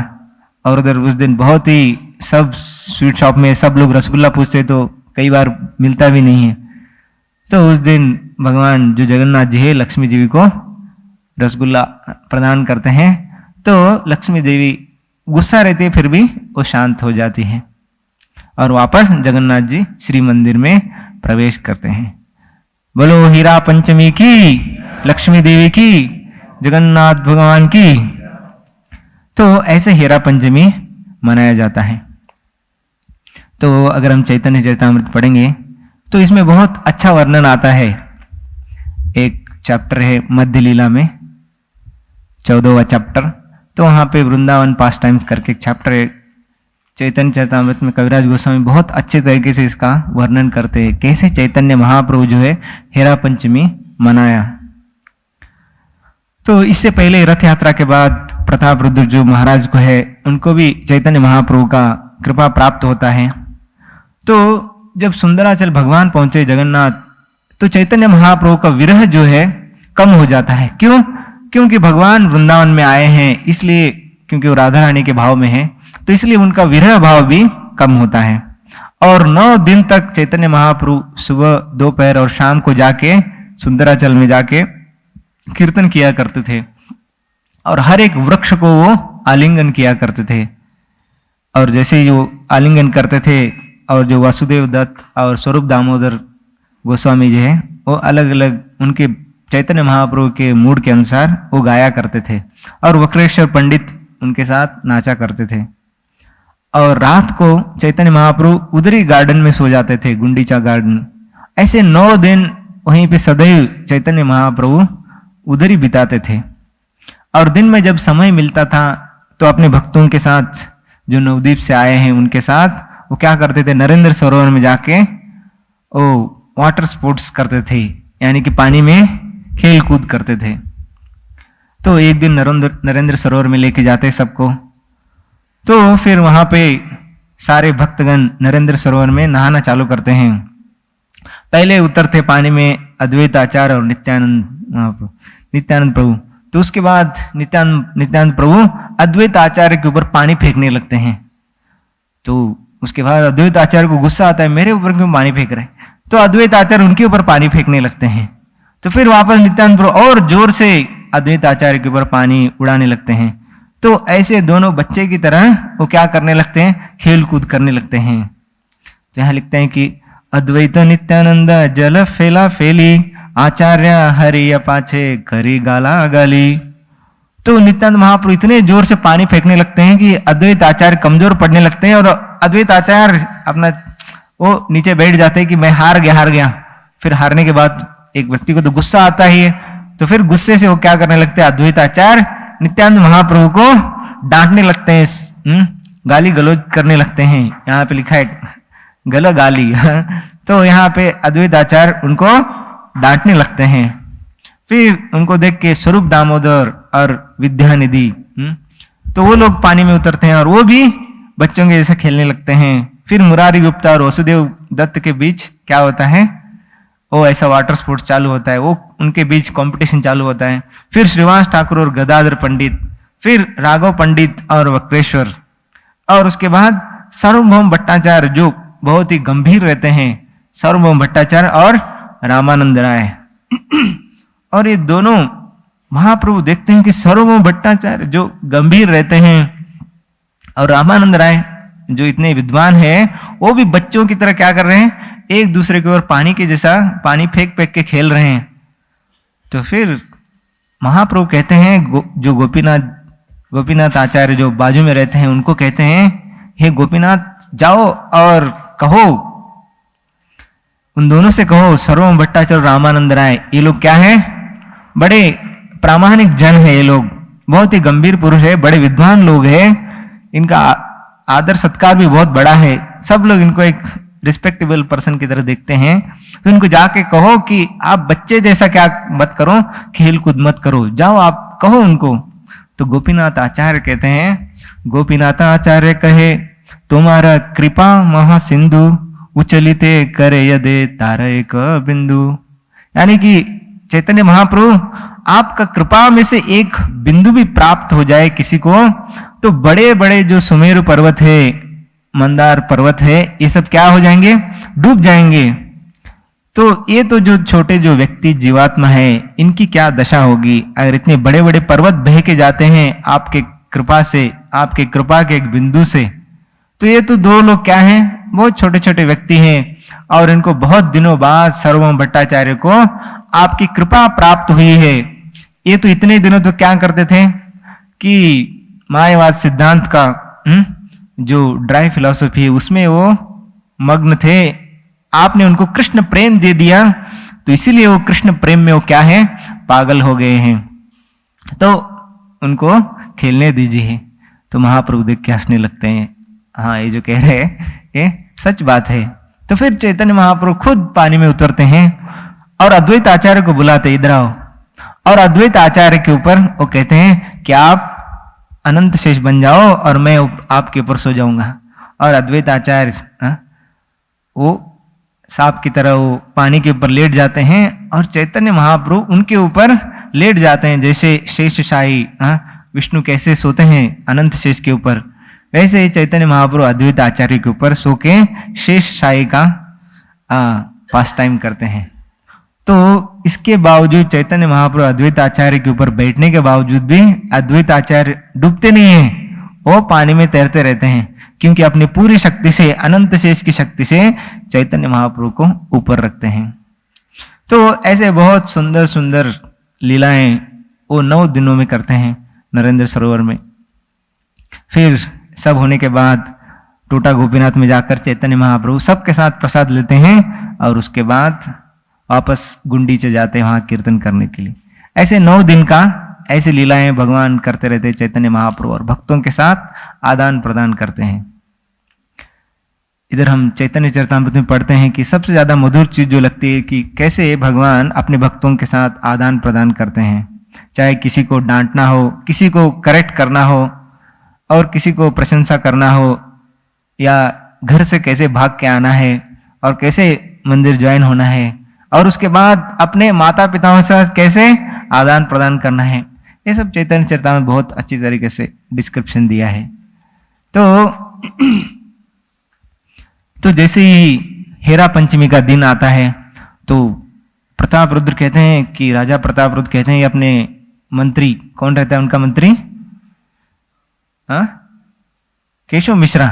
और उधर उस दिन बहुत ही सब स्वीट शॉप में सब लोग रसगुल्ला पूछते तो कई बार मिलता भी नहीं है। तो उस दिन भगवान जो जगन्नाथ जी है लक्ष्मी देवी को रसगुल्ला प्रदान करते हैं, तो लक्ष्मी देवी गुस्सा रहती है फिर भी वो शांत हो जाती है और वापस जगन्नाथ जी श्री मंदिर में प्रवेश करते हैं। बोलो हीरा पंचमी की, लक्ष्मी देवी की, जगन्नाथ भगवान की। तो ऐसे हीरा पंचमी मनाया जाता है। तो अगर हम चैतन्य चरितामृत पढ़ेंगे तो इसमें बहुत अच्छा वर्णन आता है। एक चैप्टर है मध्य लीला में, 14वां चैप्टर, तो वहां पे वृंदावन पास टाइम्स करके एक चैप्टर है। चैतन्य चरितामृत में कविराज गोस्वामी बहुत अच्छे तरीके से इसका वर्णन करते हैं, कैसे चैतन्य महाप्रभु जो है हीरा पंचमी मनाया। तो इससे पहले रथ यात्रा के बाद प्रताप रुद्र जो महाराज को है उनको भी चैतन्य महाप्रभु का कृपा प्राप्त होता है। तो जब सुंदराचल भगवान पहुंचे जगन्नाथ, तो चैतन्य महाप्रभु का विरह जो है कम हो जाता है। क्यों? क्योंकि भगवान वृंदावन में आए हैं, इसलिए, क्योंकि वो राधा रानी के भाव में है, तो इसलिए उनका विरह भाव भी कम होता है। और 9 दिन तक चैतन्य महाप्रभु सुबह, दोपहर और शाम को जाके सुंदराचल में जाके कीर्तन किया करते थे और हर एक वृक्ष को वो आलिंगन किया करते थे। और जैसे ही वो आलिंगन करते थे और जो वासुदेव दत्त और स्वरूप दामोदर गोस्वामी जी है वो अलग अलग उनके चैतन्य महाप्रभु के मूड के अनुसार वो गाया करते थे और वक्रेश्वर पंडित उनके साथ नाचा करते थे। और रात को चैतन्य महाप्रभु उधर ही गार्डन में सो जाते थे, गुंडीचा गार्डन। ऐसे 9 दिन वहीं पे सदैव चैतन्य महाप्रभु उधर ही बिताते थे। और दिन में जब समय मिलता था तो अपने भक्तों के साथ जो नवद्वीप से आए हैं उनके साथ वो क्या करते थे, नरेंद्र सरोवर में जाके वो वाटर स्पोर्ट्स करते थे, यानी कि पानी में खेल कूद करते थे। तो एक दिन नरेंद्र सरोवर में लेके जाते सबको, तो फिर वहां पे सारे भक्तगण नरेंद्र सरोवर में नहाना चालू करते हैं। पहले उतरते पानी में अद्वैत आचार्य और नित्यानंद प्रभु। तो उसके बाद नित्यानंद प्रभु अद्वैत आचार्य के ऊपर पानी फेंकने लगते हैं। तो उसके बाद अद्वैत आचार्य को गुस्सा आता है, मेरे ऊपर क्यों पानी फेंक रहे हैं? तो अद्वैत आचार्य उनके ऊपर पानी फेंकने लगते हैं। तो फिर वापस नित्यानंद प्रभु और जोर से अद्वैत आचार्य के ऊपर पानी उड़ाने लगते हैं। तो ऐसे दोनों बच्चे की तरह वो क्या करने लगते हैं, खेल कूद करने लगते हैं। तो यहां लिखते हैं कि अद्वैत नित्यानंद जल फेला फेली, आचार्य हरि अपाचे करी गाला गाली। तो नित्यानंद महाप्रभु इतने जोर से पानी फेंकने लगते हैं कि अद्वैत आचार्य कमजोर पड़ने लगते हैं और अद्वैत आचार्य अपना वो नीचे बैठ जाते हैं कि मैं हार गया। फिर हारने के बाद एक व्यक्ति को तो गुस्सा आता ही है, तो फिर गुस्से से वो क्या करने लगते हैं, अद्वैत आचार्य नित्यानंद महाप्रभु को डांटने लगते हैं, गाली गलौज करने लगते हैं। यहाँ पे लिखा है गला गाली तो यहाँ पे अद्वैत आचार्य उनको डांटने लगते हैं। फिर उनको देख के स्वरूप दामोदर और विद्यानिधि तो वो लोग पानी में उतरते हैं और वो भी बच्चों के जैसे खेलने लगते हैं। फिर मुरारी गुप्ता और वसुदेव दत्त के बीच क्या होता है, वो ऐसा वाटर स्पोर्ट्स चालू होता है, वो उनके बीच कंपटीशन चालू होता है। फिर श्रीवास ठाकुर और गदाधर पंडित, फिर राघव पंडित और वक्रेश्वर, और उसके बाद सार्वभौम भट्टाचार्य जो बहुत ही गंभीर रहते हैं, सार्वभौम भट्टाचार्य और रामानंद राय। और ये दोनों महाप्रभु देखते हैं कि सार्वभौम भट्टाचार्य जो गंभीर रहते हैं और रामानंद राय जो इतने विद्वान है वो भी बच्चों की तरह क्या कर रहे हैं, एक दूसरे के ऊपर पानी के जैसा पानी फेंक फेंक के खेल रहे हैं। तो फिर महाप्रभु कहते हैं जो गोपीनाथ आचार्य जो बाजू में रहते हैं उनको कहते हैं, हे गोपीनाथ जाओ और कहो, उन दोनों से कहो, सर्वभौम भट्टाचार्य और रामानंद राय ये लोग क्या है, बड़े प्रामाणिक जन है, ये लोग बहुत ही गंभीर पुरुष है, बड़े विद्वान लोग हैं, इनका आदर सत्कार भी बहुत बड़ा है, सब लोग इनको एक रिस्पेक्टेबल पर्सन की तरह देखते हैं। तो इनको जाके कहो कि आप बच्चे जैसा क्या मत करो, खेल कूद मत करो, जाओ आप कहो उनको। तो गोपीनाथ आचार्य कहते हैं, गोपीनाथ आचार्य कहे तुम्हारा कृपा महासिंधु, उचलिते करे यदे तारा एक बिंदु। यानी कि चैतन्य महाप्रभु आपका कृपा में से एक बिंदु भी प्राप्त हो जाए किसी को, तो बड़े बड़े जो सुमेरु पर्वत है, मंदार पर्वत है, ये सब क्या हो जाएंगे? डूब जाएंगे। तो ये तो जो छोटे जो व्यक्ति जीवात्मा है, इनकी क्या दशा होगी अगर इतने बड़े बड़े पर्वत बह के जाते हैं आपके कृपा से, आपके कृपा के एक बिंदु से। तो ये तो दो लोग क्या हैं? बहुत छोटे छोटे व्यक्ति हैं, और इनको बहुत दिनों बाद सर्वभौम भट्टाचार्य को आपकी कृपा प्राप्त हुई है। ये तो इतने दिनों तो क्या करते थे कि मायावाद सिद्धांत का जो ड्राई फिलॉसफी है उसमें वो मग्न थे। आपने उनको कृष्ण प्रेम दे दिया, तो इसीलिए वो कृष्ण प्रेम में वो क्या है? पागल हो गए हैं। तो उनको खेलने दीजिए। तो महाप्रभु देख के हंसने लगते हैं, हाँ ये जो कह रहे हैं ये सच बात है। तो फिर चैतन्य महाप्रभु खुद पानी में उतरते हैं और अद्वैत आचार्य को बुलाते, इधर आओ। और अद्वैत आचार्य के ऊपर वो कहते हैं कि आप अनंत शेष बन जाओ और मैं आपके ऊपर सो जाऊंगा। और अद्वैत आचार्य वो सांप की तरह वो पानी के ऊपर लेट जाते हैं, और चैतन्य महाप्रभु उनके ऊपर लेट जाते हैं। जैसे शेष शाही विष्णु कैसे सोते हैं अनंत शेष के ऊपर, वैसे ही चैतन्य महाप्रभु अद्वैत आचार्य के ऊपर सो के शेष शाही का फास्ट टाइम करते हैं। तो इसके बावजूद चैतन्य महाप्रभु अद्वैत आचार्य के ऊपर बैठने के बावजूद भी अद्वैत आचार्य डूबते नहीं हैं, वो पानी में तैरते रहते हैं, क्योंकि अपनी पूरी शक्ति से, अनंत शेष की शक्ति से चैतन्य महाप्रभु को ऊपर रखते हैं। तो ऐसे बहुत सुंदर सुंदर लीलाएं वो 9 दिनों में करते हैं नरेंद्र सरोवर में। फिर सब होने के बाद टोटा गोपीनाथ में जाकर चैतन्य महाप्रभु सबके साथ प्रसाद लेते हैं, और उसके बाद वापस गुंडीचे जाते हैं वहां कीर्तन करने के लिए। ऐसे 9 दिन का ऐसी लीलाएं भगवान करते रहते हैं चैतन्य महाप्रभु, और भक्तों के साथ आदान प्रदान करते हैं। इधर हम चैतन्य चरितामृत में पढ़ते हैं कि सबसे ज्यादा मधुर चीज जो लगती है कि कैसे भगवान अपने भक्तों के साथ आदान प्रदान करते हैं। चाहे किसी को डांटना हो, किसी को करेक्ट करना हो, और किसी को प्रशंसा करना हो, या घर से कैसे भाग के आना है और कैसे मंदिर ज्वाइन होना है, और उसके बाद अपने माता पिताओं से कैसे आदान प्रदान करना है, ये सब चैतन्य चरितामृत में बहुत अच्छी तरीके से डिस्क्रिप्शन दिया है। तो जैसे ही हेरा पंचमी का दिन आता है, तो प्रताप रुद्र कहते हैं कि राजा प्रताप रुद्र कहते हैं अपने मंत्री, कौन रहता है उनका मंत्री? केशव मिश्रा,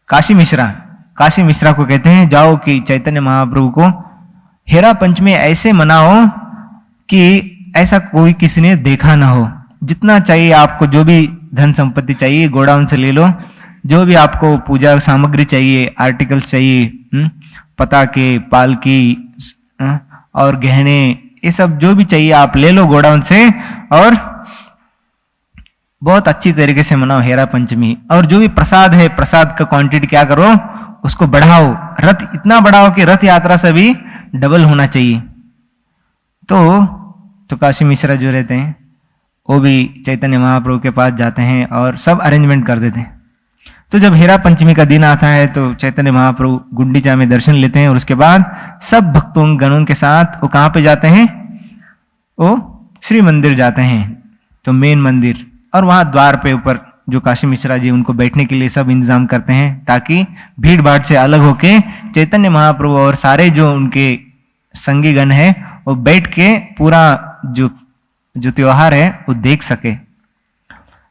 काशी मिश्रा को कहते हैं जाओ कि चैतन्य महाप्रभु को हेरा पंचमी ऐसे मनाओ कि ऐसा कोई किसी ने देखा ना हो। जितना चाहिए आपको, जो भी धन संपत्ति चाहिए गोडाउन से ले लो, जो भी आपको पूजा सामग्री चाहिए, आर्टिकल्स चाहिए, पताके, पालकी और गहने, ये सब जो भी चाहिए आप ले लो गोडाउन से, और बहुत अच्छी तरीके से मनाओ हेरा पंचमी। और जो भी प्रसाद है, प्रसाद का क्वांटिटी क्या करो, उसको बढ़ाओ, रथ इतना बढ़ाओ कि रथ यात्रा से भी डबल होना चाहिए। तो काशी मिश्रा जो रहते हैं वो भी चैतन्य महाप्रभु के पास जाते हैं और सब अरेंजमेंट कर देते हैं। तो जब हेरा पंचमी का दिन आता है तो चैतन्य महाप्रभु गुंडीचा में दर्शन लेते हैं, और उसके बाद सब भक्तों गणों के साथ वो कहाँ पे जाते हैं? वो श्री मंदिर जाते हैं, तो मेन मंदिर, और वहां द्वार पे ऊपर जो काशी मिश्रा जी उनको बैठने के लिए सब इंतजाम करते हैं, ताकि भीड़ भाड़ से अलग होके चैतन्य महाप्रभु और सारे जो उनके संगी गण है वो बैठ के पूरा जो त्योहार है वो देख सके।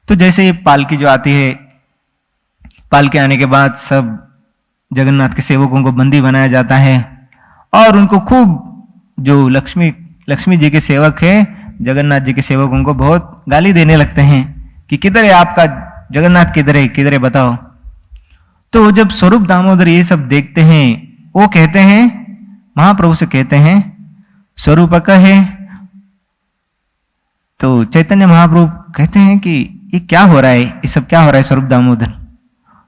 तो जैसे पालकी जो आती है, पालकी आने के बाद सब जगन्नाथ के सेवकों को बंदी बनाया जाता है, और उनको खूब जो लक्ष्मी जी के सेवक है, जगन्नाथ जी के सेवकों को बहुत गाली देने लगते हैं कि किधर है आपका जगन्नाथ, किधर है बताओ। तो जब स्वरूप दामोदर ये सब देखते हैं, वो कहते हैं, महाप्रभु से कहते हैं स्वरूप कहे। तो चैतन्य महाप्रभु कहते हैं कि ये क्या हो रहा है, ये सब क्या हो रहा है स्वरूप दामोदर।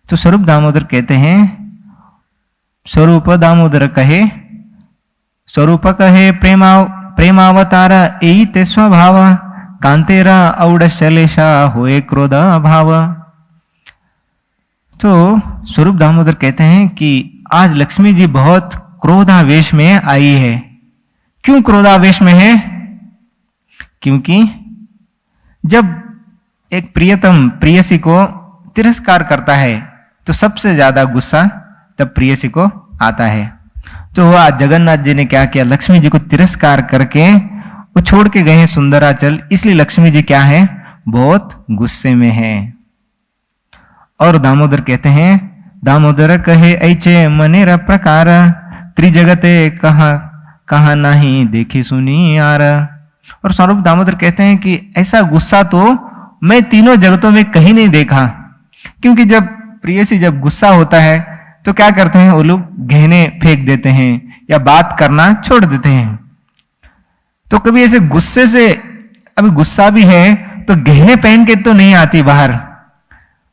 तो स्वरूप दामोदर कहते हैं, स्वरूप दामोदर कहे, स्वरूप कहे प्रेमावतार एई ते स्वभाव, कांतेरा औड शलेशा होए क्रोध भाव। तो स्वरूप दामोदर कहते हैं कि आज लक्ष्मी जी बहुत क्रोधावेश में आई है। क्यों क्रोधावेश में है? क्योंकि जब एक प्रियतम प्रेयसी को तिरस्कार करता है तो सबसे ज्यादा गुस्सा तब प्रेयसी को आता है। तो वह जगन्नाथ जी ने क्या किया, लक्ष्मी जी को तिरस्कार करके वो छोड़ के गए हैं सुंदराचल, इसलिए लक्ष्मी जी क्या है, बहुत गुस्से में है। और दामोदर कहते हैं, दामोदर कहे ऐचे मनेर प्रकार, त्रिजगते कहा नहीं देखी सुनी यार। और स्वरूप दामोदर कहते हैं कि ऐसा गुस्सा तो मैं तीनों जगतों में कहीं नहीं देखा। क्योंकि जब प्रेयसी जब गुस्सा होता है तो क्या करते हैं, वो लोग गहने फेंक देते हैं या बात करना छोड़ देते हैं। तो कभी ऐसे गुस्से से, अभी गुस्सा भी है तो गहने पहन के तो नहीं आती बाहर।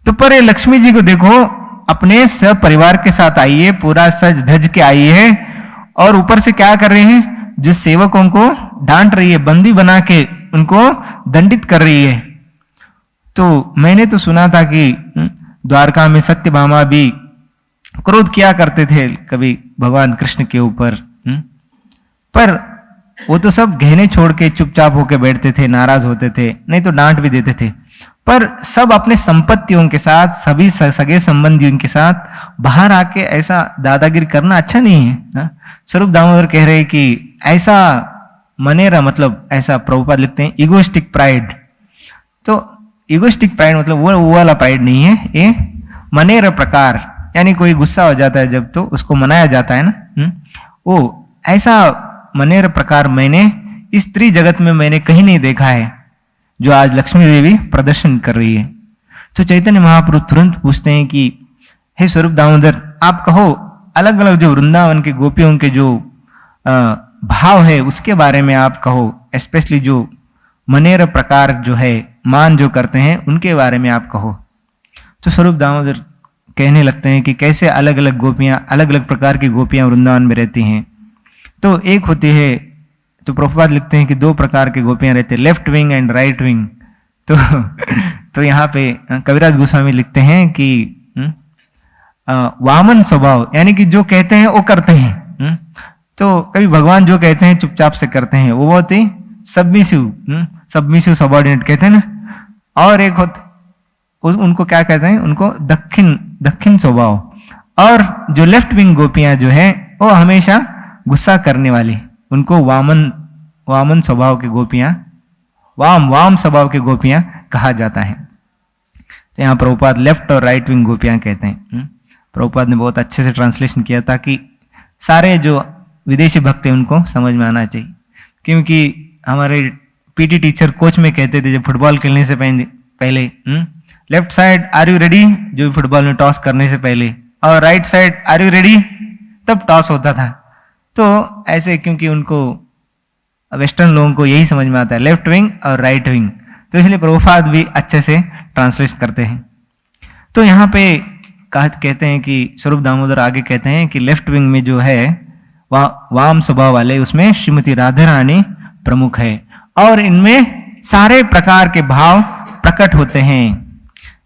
तो पर लक्ष्मी जी को देखो, अपने सब परिवार के साथ आई है, पूरा सज धज के आई है, और ऊपर से क्या कर रहे हैं, जो सेवकों को डांट रही है, बंदी बना के उनको दंडित कर रही है। तो मैंने तो सुना था कि द्वारका में सत्यभामा भी क्रोध किया करते थे कभी भगवान कृष्ण के ऊपर, पर वो तो सब गहने छोड़ के चुपचाप होके बैठते थे, नाराज होते थे, नहीं तो डांट भी देते थे। पर सब अपने संपत्तियों के साथ, सभी सगे संबंधियों के साथ बाहर आके ऐसा दादागिरी करना अच्छा नहीं है। स्वरूप दामोदर कह रहे हैं कि ऐसा मनेरा, मतलब ऐसा प्रभुपाद लिखते हैं इगोइस्टिक प्राइड। तो इगोइस्टिक प्राइड मतलब वो वाला प्राइड नहीं है, ये मनेरा प्रकार, यानी कोई गुस्सा हो जाता है जब तो उसको मनाया जाता है ना, वो ऐसा मनेर प्रकार मैंने इस स्त्री जगत में मैंने कहीं नहीं देखा है जो आज लक्ष्मी देवी प्रदर्शन कर रही है। तो चैतन्य महाप्रभु तुरंत पूछते हैं कि हे स्वरूप दामोदर, आप कहो अलग अलग जो वृंदावन के गोपियों के जो भाव है उसके बारे में आप कहो, स्पेशली जो मनेर प्रकार जो है, मान जो करते हैं उनके बारे में आप कहो। तो स्वरूप दामोदर कहने लगते हैं कि कैसे अलग अलग गोपियां, अलग अलग प्रकार की गोपियां वृंदावन में रहती हैं। तो एक होती है, तो प्रभुपाद लिखते हैं कि दो प्रकार की गोपियां रहती है, left wing and right wing. तो यहाँ पे कविराज गोस्वामी लिखते हैं कि वामन स्वभाव, यानी कि जो कहते हैं वो करते हैं। तो कभी भगवान जो कहते हैं चुपचाप से करते हैं, वो बहुत ही सबमिसिव सबऑर्डिनेट कहते हैं ना। और एक होता, उनको क्या कहते हैं, उनको दक्षिण स्वभाव। और जो लेफ्ट विंग गोपियां जो है वो हमेशा गुस्सा करने वाली, उनको वामन स्वभाव के गोपियां, वाम स्वभाव के गोपियां कहा जाता है। तो यहाँ प्रभुपाद लेफ्ट और राइट विंग गोपियां कहते हैं। प्रभुपाद ने बहुत अच्छे से ट्रांसलेशन किया ताकि सारे जो विदेशी भक्त हैं उनको समझ में आना चाहिए। क्योंकि हमारे पीटी टीचर कोच में कहते थे जब फुटबॉल खेलने से पहले left side are you ready, जो फुटबॉल में टॉस करने से पहले, और right side are you ready, तब टॉस होता था। तो ऐसे, क्योंकि उनको वेस्टर्न लोगों को यही समझ में आता है, लेफ्ट विंग और राइट विंग, तो इसलिए प्रभुपाद भी अच्छे से ट्रांसलेट करते हैं। तो यहाँ पे कहते हैं कि स्वरूप दामोदर आगे कहते हैं कि लेफ्ट विंग में जो है वाम स्वभाव वाले, उसमें श्रीमती राधा रानी प्रमुख है, और इनमें सारे प्रकार के भाव प्रकट होते हैं।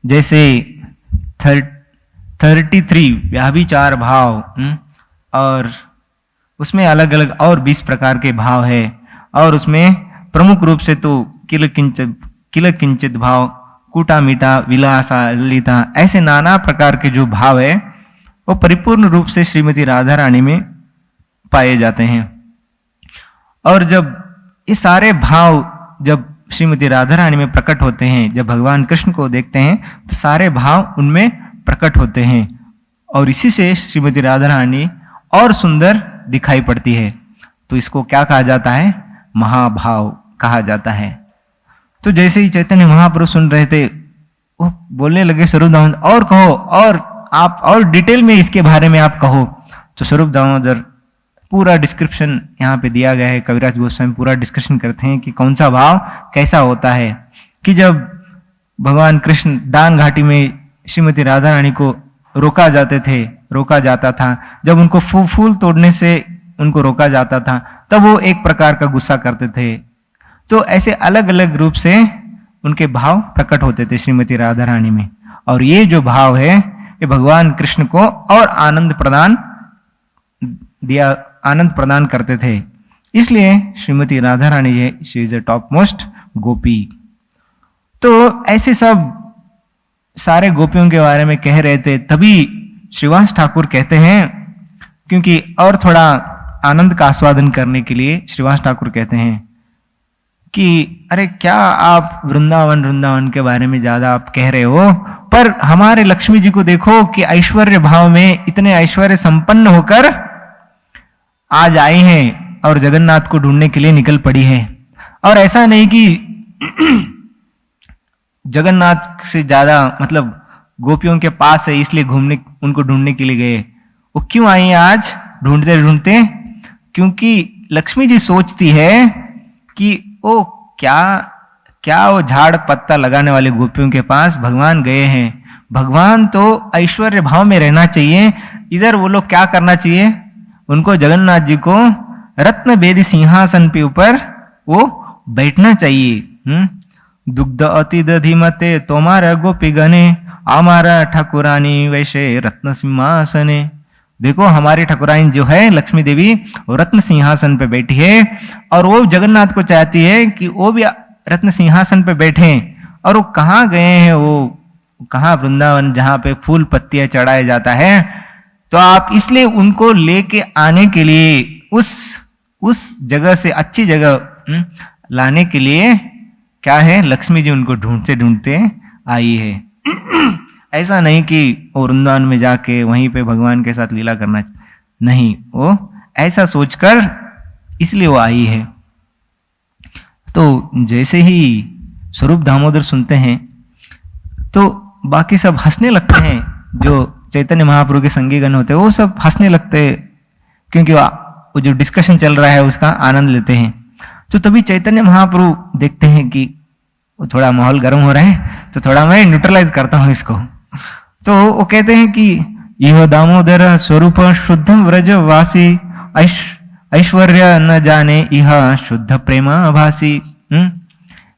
जैसे 33 व्याभिचार भाव, और उसमें अलग अलग और 20 प्रकार के भाव है। और उसमें प्रमुख रूप से तो किल किंचित भाव, कूटा मीठा, विलासा, ललिता, ऐसे नाना प्रकार के जो भाव है वो परिपूर्ण रूप से श्रीमती राधा रानी में पाए जाते हैं। और जब ये सारे भाव जब श्रीमती राधा रानी में प्रकट होते हैं, जब भगवान कृष्ण को देखते हैं तो सारे भाव उनमें प्रकट होते हैं, और इसी से श्रीमती राधा रानी और सुंदर दिखाई पड़ती है। तो इसको क्या कहा जाता है, महाभाव कहा जाता है। तो जैसे ही चैतन्य महाप्रभु सुन रहे थे, वो बोलने लगे स्वरूप दामोदर और कहो, और आप और डिटेल में इसके बारे में आप कहो। तो स्वरूप दामोदर पूरा डिस्क्रिप्शन यहाँ पे दिया गया है, कविराज गोस्वामी पूरा डिस्कशन करते हैं कि कौन सा भाव कैसा होता है। कि जब भगवान कृष्ण दान घाटी में श्रीमती राधा रानी को रोका जाता था, जब उनको फूल तोड़ने से उनको रोका जाता था, तब वो एक प्रकार का गुस्सा करते थे। तो ऐसे अलग अलग रूप से उनके भाव प्रकट होते थे श्रीमती राधा रानी में। और ये जो भाव है ये भगवान कृष्ण को और आनंद प्रदान करते थे। इसलिए Shrimati Radha Rani she is a top most gopi. तो ऐसे सब सारे गोपियों के बारे में कह रहे थे। तभी श्रीवास ठाकुर कहते हैं, क्योंकि और थोड़ा आनंद का आस्वादन करने के लिए श्रीवास ठाकुर कहते हैं कि अरे क्या आप वृंदावन वृंदावन के बारे में ज्यादा आप कह रहे हो, पर हमारे लक्ष्मी जी को देखो कि ऐश्वर्य भाव में इतने ऐश्वर्य संपन्न होकर आज आई हैं और जगन्नाथ को ढूंढने के लिए निकल पड़ी है। और ऐसा नहीं कि जगन्नाथ से ज्यादा मतलब गोपियों के पास है इसलिए घूमने उनको ढूंढने के लिए गए। वो क्यों आई हैं आज ढूंढते ढूंढते? क्योंकि लक्ष्मी जी सोचती है कि ओ क्या वो झाड़ पत्ता लगाने वाले गोपियों के पास भगवान गए हैं, भगवान तो ऐश्वर्य भाव में रहना चाहिए, इधर वो लोग क्या करना चाहिए, उनको जगन्नाथ जी को रत्न बेदी सिंहासन पे ऊपर वो बैठना चाहिए। दुग्ध अति दधिमते तोमारा गोपी गणे आमारा ठाकुरानी वैसे रत्न सिंहासने। देखो हमारी ठाकुरानी जो है लक्ष्मी देवी वो रत्न सिंहासन पे बैठी है और वो जगन्नाथ को चाहती है कि वो भी रत्न सिंहासन पे बैठे। और वो कहाँ गए हैं, वो कहाँ वृंदावन जहाँ पे फूल पत्तियां चढ़ाया जाता है। तो आप इसलिए उनको लेके आने के लिए उस जगह से अच्छी जगह लाने के लिए क्या है, लक्ष्मी जी उनको ढूंढते ढूंढते आई है। ऐसा नहीं कि वो वृंदावन में जाके वहीं पे भगवान के साथ लीला करना, नहीं, वो ऐसा सोचकर इसलिए वो आई है। तो जैसे ही स्वरूप दामोदर सुनते हैं तो बाकी सब हंसने लगते हैं। जो चैतन्य महाप्रभु के संगीगण होते हैं वो सब हंसने लगते हैं, क्योंकि वो जो डिस्कशन चल रहा है उसका आनंद लेते हैं। तो तभी चैतन्य महाप्रभु देखते हैं कि वो थोड़ा माहौल गर्म हो रहा है, तो थोड़ा मैं न्यूट्रलाइज करता हूँ इसको। तो वो कहते हैं कि यह दामोदर स्वरूप शुद्ध व्रजवासी ऐश्वर्य न जाने यह शुद्ध प्रेम भासी।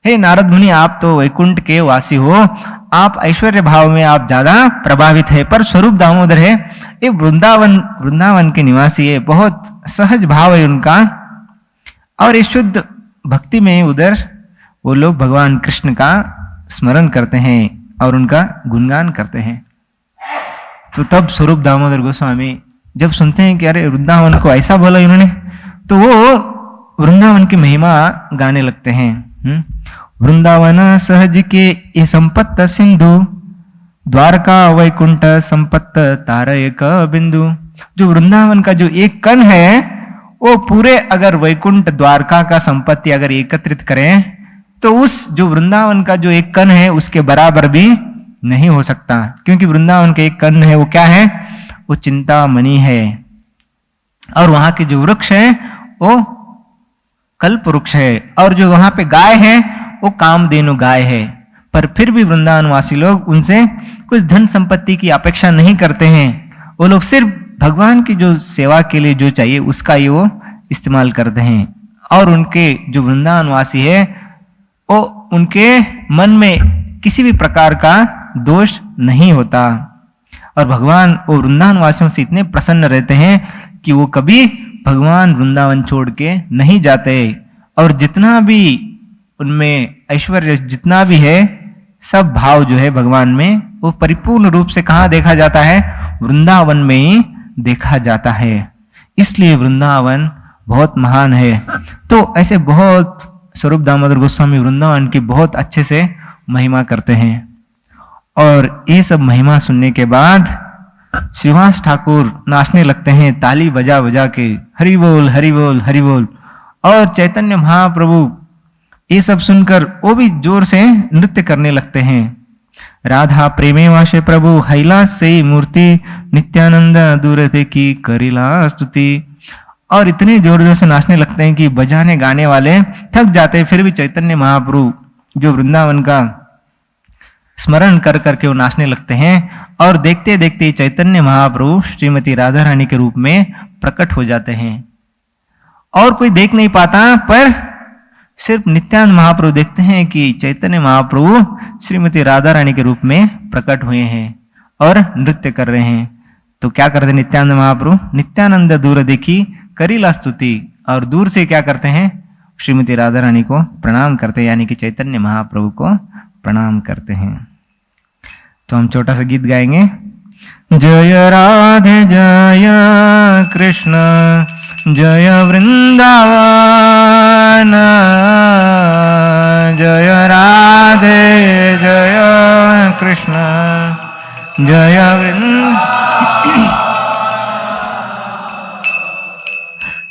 हे नारद मुनि, आप तो वैकुंठ के वासी हो, आप ऐश्वर्य भाव में आप ज्यादा प्रभावित है, पर स्वरूप दामोदर है ये वृंदावन के निवासी है, बहुत सहज भाव है उनका। और ये शुद्ध भक्ति में उधर वो लोग भगवान कृष्ण का स्मरण करते हैं और उनका गुणगान करते हैं। तो तब स्वरूप दामोदर गोस्वामी जब सुनते हैं कि अरे वृंदावन को ऐसा बोला इन्होंने, तो वो वृंदावन की महिमा गाने लगते हैं। वृंदावन सहज के ये संपत्त सिंधु द्वारका वैकुंठ संपत्त तार एक बिंदु। जो वृंदावन का जो एक कण है वो पूरे अगर वैकुंठ द्वारका का संपत्ति अगर एकत्रित करें तो उस जो वृंदावन का जो एक कण है उसके बराबर भी नहीं हो सकता। क्योंकि वृंदावन के एक कण है वो क्या है, वो चिंतामणि है। और वहां के जो वृक्ष है वो कल्प वृक्ष है, और जो वहां पे गाय है वो कामधेनु गाय है। पर फिर भी वृंदावन वासी लोग उनसे कुछ धन संपत्ति की अपेक्षा नहीं करते हैं। वो लोग सिर्फ भगवान की जो सेवा के लिए जो चाहिए उसका ही वो इस्तेमाल करते हैं। और उनके जो वृंदावन वासी है वो उनके मन में किसी भी प्रकार का दोष नहीं होता। और भगवान वो वृंदावन वासियों से इतने प्रसन्न रहते हैं कि वो कभी भगवान वृंदावन छोड़ के नहीं जाते। और जितना भी उनमें ऐश्वर्य जितना भी है सब भाव जो है भगवान में वो परिपूर्ण रूप से कहाँ देखा जाता है, वृंदावन में ही देखा जाता है। इसलिए वृंदावन बहुत महान है। तो ऐसे बहुत स्वरूप दामोदर गोस्वामी वृंदावन की बहुत अच्छे से महिमा करते हैं। और ये सब महिमा सुनने के बाद श्रीवास ठाकुर नाचने लगते हैं ताली बजा बजा के, हरि बोल हरि बोल हरि बोल। और चैतन्य महाप्रभु ये सब सुनकर वो भी जोर से नृत्य करने लगते हैं। राधा प्रेमे वाशे प्रभु हैलास से मूर्ति नित्यानंद दूर देखी करिला स्तुति। और इतने जोर जोर से नाचने लगते हैं कि बजाने गाने वाले थक जाते हैं, फिर भी चैतन्य महाप्रभु जो वृंदावन का स्मरण कर करके वो नाचने लगते हैं। और देखते देखते चैतन्य महाप्रभु श्रीमती राधा रानी के रूप में प्रकट हो जाते हैं। और कोई देख नहीं पाता, पर सिर्फ नित्यानंद महाप्रभु देखते हैं कि चैतन्य महाप्रभु श्रीमती राधा रानी के रूप में प्रकट हुए हैं और नृत्य कर रहे हैं। तो क्या करते नित्यानंद महाप्रभु, नित्यानंद दूर देखी करीला स्तुति। और दूर से क्या करते हैं, श्रीमती राधा रानी को प्रणाम करते हैं, यानी कि चैतन्य महाप्रभु को प्रणाम करते हैं। तो हम छोटा सा गीत गाएंगे। जय राधे जय कृष्ण जय वृंदावन, जय राधे जय कृष्ण जय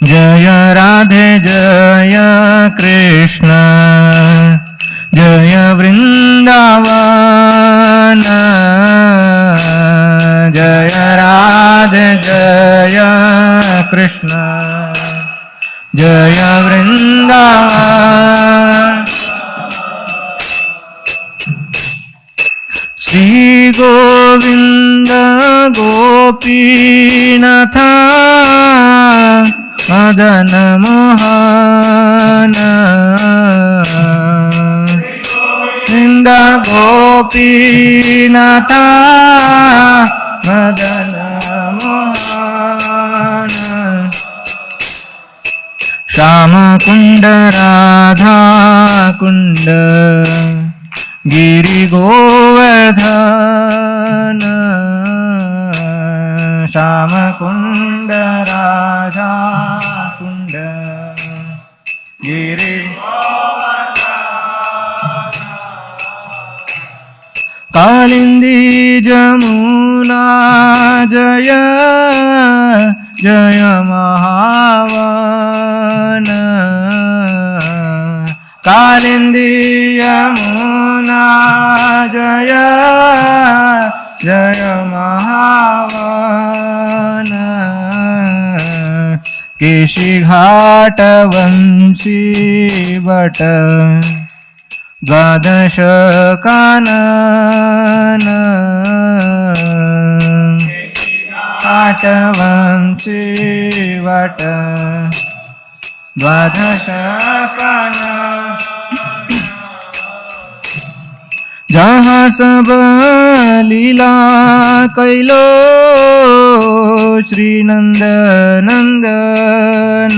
जय राधे जय कृष्ण जय वृंदावन, जय राधे जय कृष्ण जय वृंदावन। श्री गोविंद गोपीनाथ मदन मोहन, गोविंद गोपीनाथ मदन मोहन, श्याम कुंड राधा कुंड गिरि गोवर्धन, श्याम कुंड राधा कुंड गिरि कालिंदी जमुना जय जय महावन, कालिंदी यमुना जय जय महावन, केशी घाट वंशी बट द्वादश कानन, घाट वंशी बट द्वादश कानन, जहाँ सब लीला कैलो श्री नंद नंदन,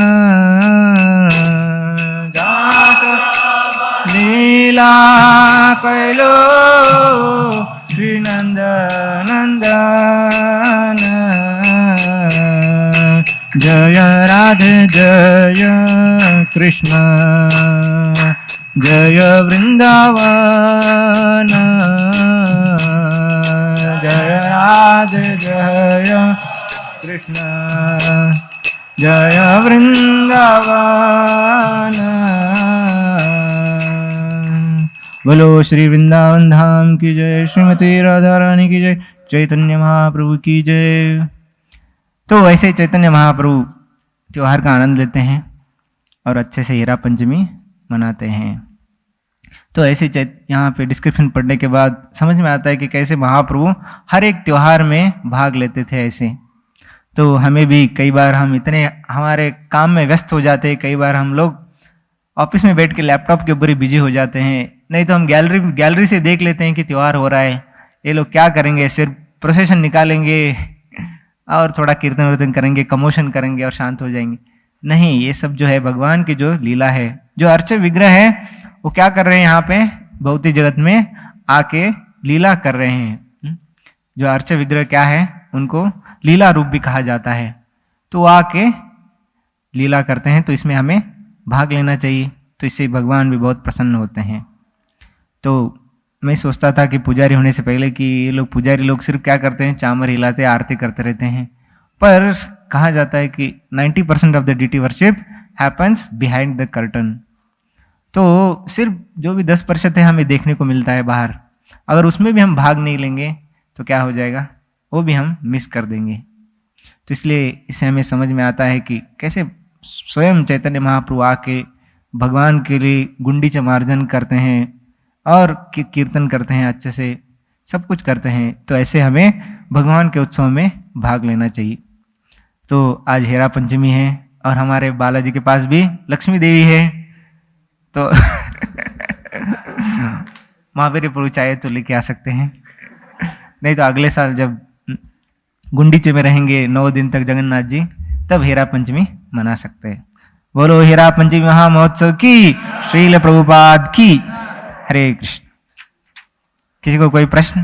जहाँ सब लीला कैलो श्री नंद नंदन, जय राधे जय कृष्ण जय वृंदावन, जय राधे जय कृष्ण जय वृंदावन। बोलो श्री वृंदावन धाम की जय, श्रीमती राधा रानी की जय, चैतन्य महाप्रभु की जय। तो ऐसे चैतन्य महाप्रभु त्योहार का आनंद लेते हैं और अच्छे से हीरा पंचमी मनाते हैं। तो ऐसे यहाँ पे डिस्क्रिप्शन पढ़ने के बाद समझ में आता है कि कैसे महाप्रभु हर एक त्योहार में भाग लेते थे ऐसे। तो हमें भी कई बार हम इतने हमारे काम में व्यस्त हो जाते हैं, कई बार हम लोग ऑफिस में बैठ के लैपटॉप के ऊपर ही बिजी हो जाते हैं, नहीं तो हम गैलरी से देख लेते हैं कि त्यौहार हो रहा है, ये लोग क्या करेंगे, सिर्फ प्रोसेशन निकालेंगे और थोड़ा कीर्तन वर्तन करेंगे, कमोशन करेंगे और शांत हो जाएंगे। नहीं, ये सब जो है भगवान की जो लीला है, जो अर्च विग्रह है वो क्या कर रहे हैं यहाँ पे भौतिक जगत में आके लीला कर रहे हैं। जो अर्च विग्रह क्या है, उनको लीला रूप भी कहा जाता है। तो आके लीला करते हैं, तो इसमें हमें भाग लेना चाहिए, तो इससे भगवान भी बहुत प्रसन्न होते हैं। तो मैं सोचता था कि पुजारी होने से पहले कि ये लोग पुजारी लोग सिर्फ क्या करते हैं, चामर हिलाते आरती करते रहते हैं, पर कहा जाता है कि 90% of the deity worship happens behind the curtain. तो सिर्फ जो भी 10% है हमें देखने को मिलता है बाहर, अगर उसमें भी हम भाग नहीं लेंगे तो क्या हो जाएगा, वो भी हम मिस कर देंगे। तो इसलिए इससे हमें समझ में आता है कि कैसे स्वयं चैतन्य महाप्रभु आके भगवान के लिए गुंडी मार्जन करते हैं और कीर्तन करते हैं, अच्छे से सब कुछ करते हैं। तो ऐसे हमें भगवान के उत्सव में भाग लेना चाहिए। तो आज हेरा पंचमी है और हमारे बालाजी के पास भी लक्ष्मी देवी है, तो महावीर प्रभु चाहे तो लेके आ सकते हैं, नहीं तो अगले साल जब गुंडीचे में रहेंगे 9 दिन तक जगन्नाथ जी, तब हेरा पंचमी मना सकते हैं। बोलो हीरा पंचमी महामहोत्सव की, श्रील प्रभुपाद की। हरे कृष्ण। किसी को कोई प्रश्न?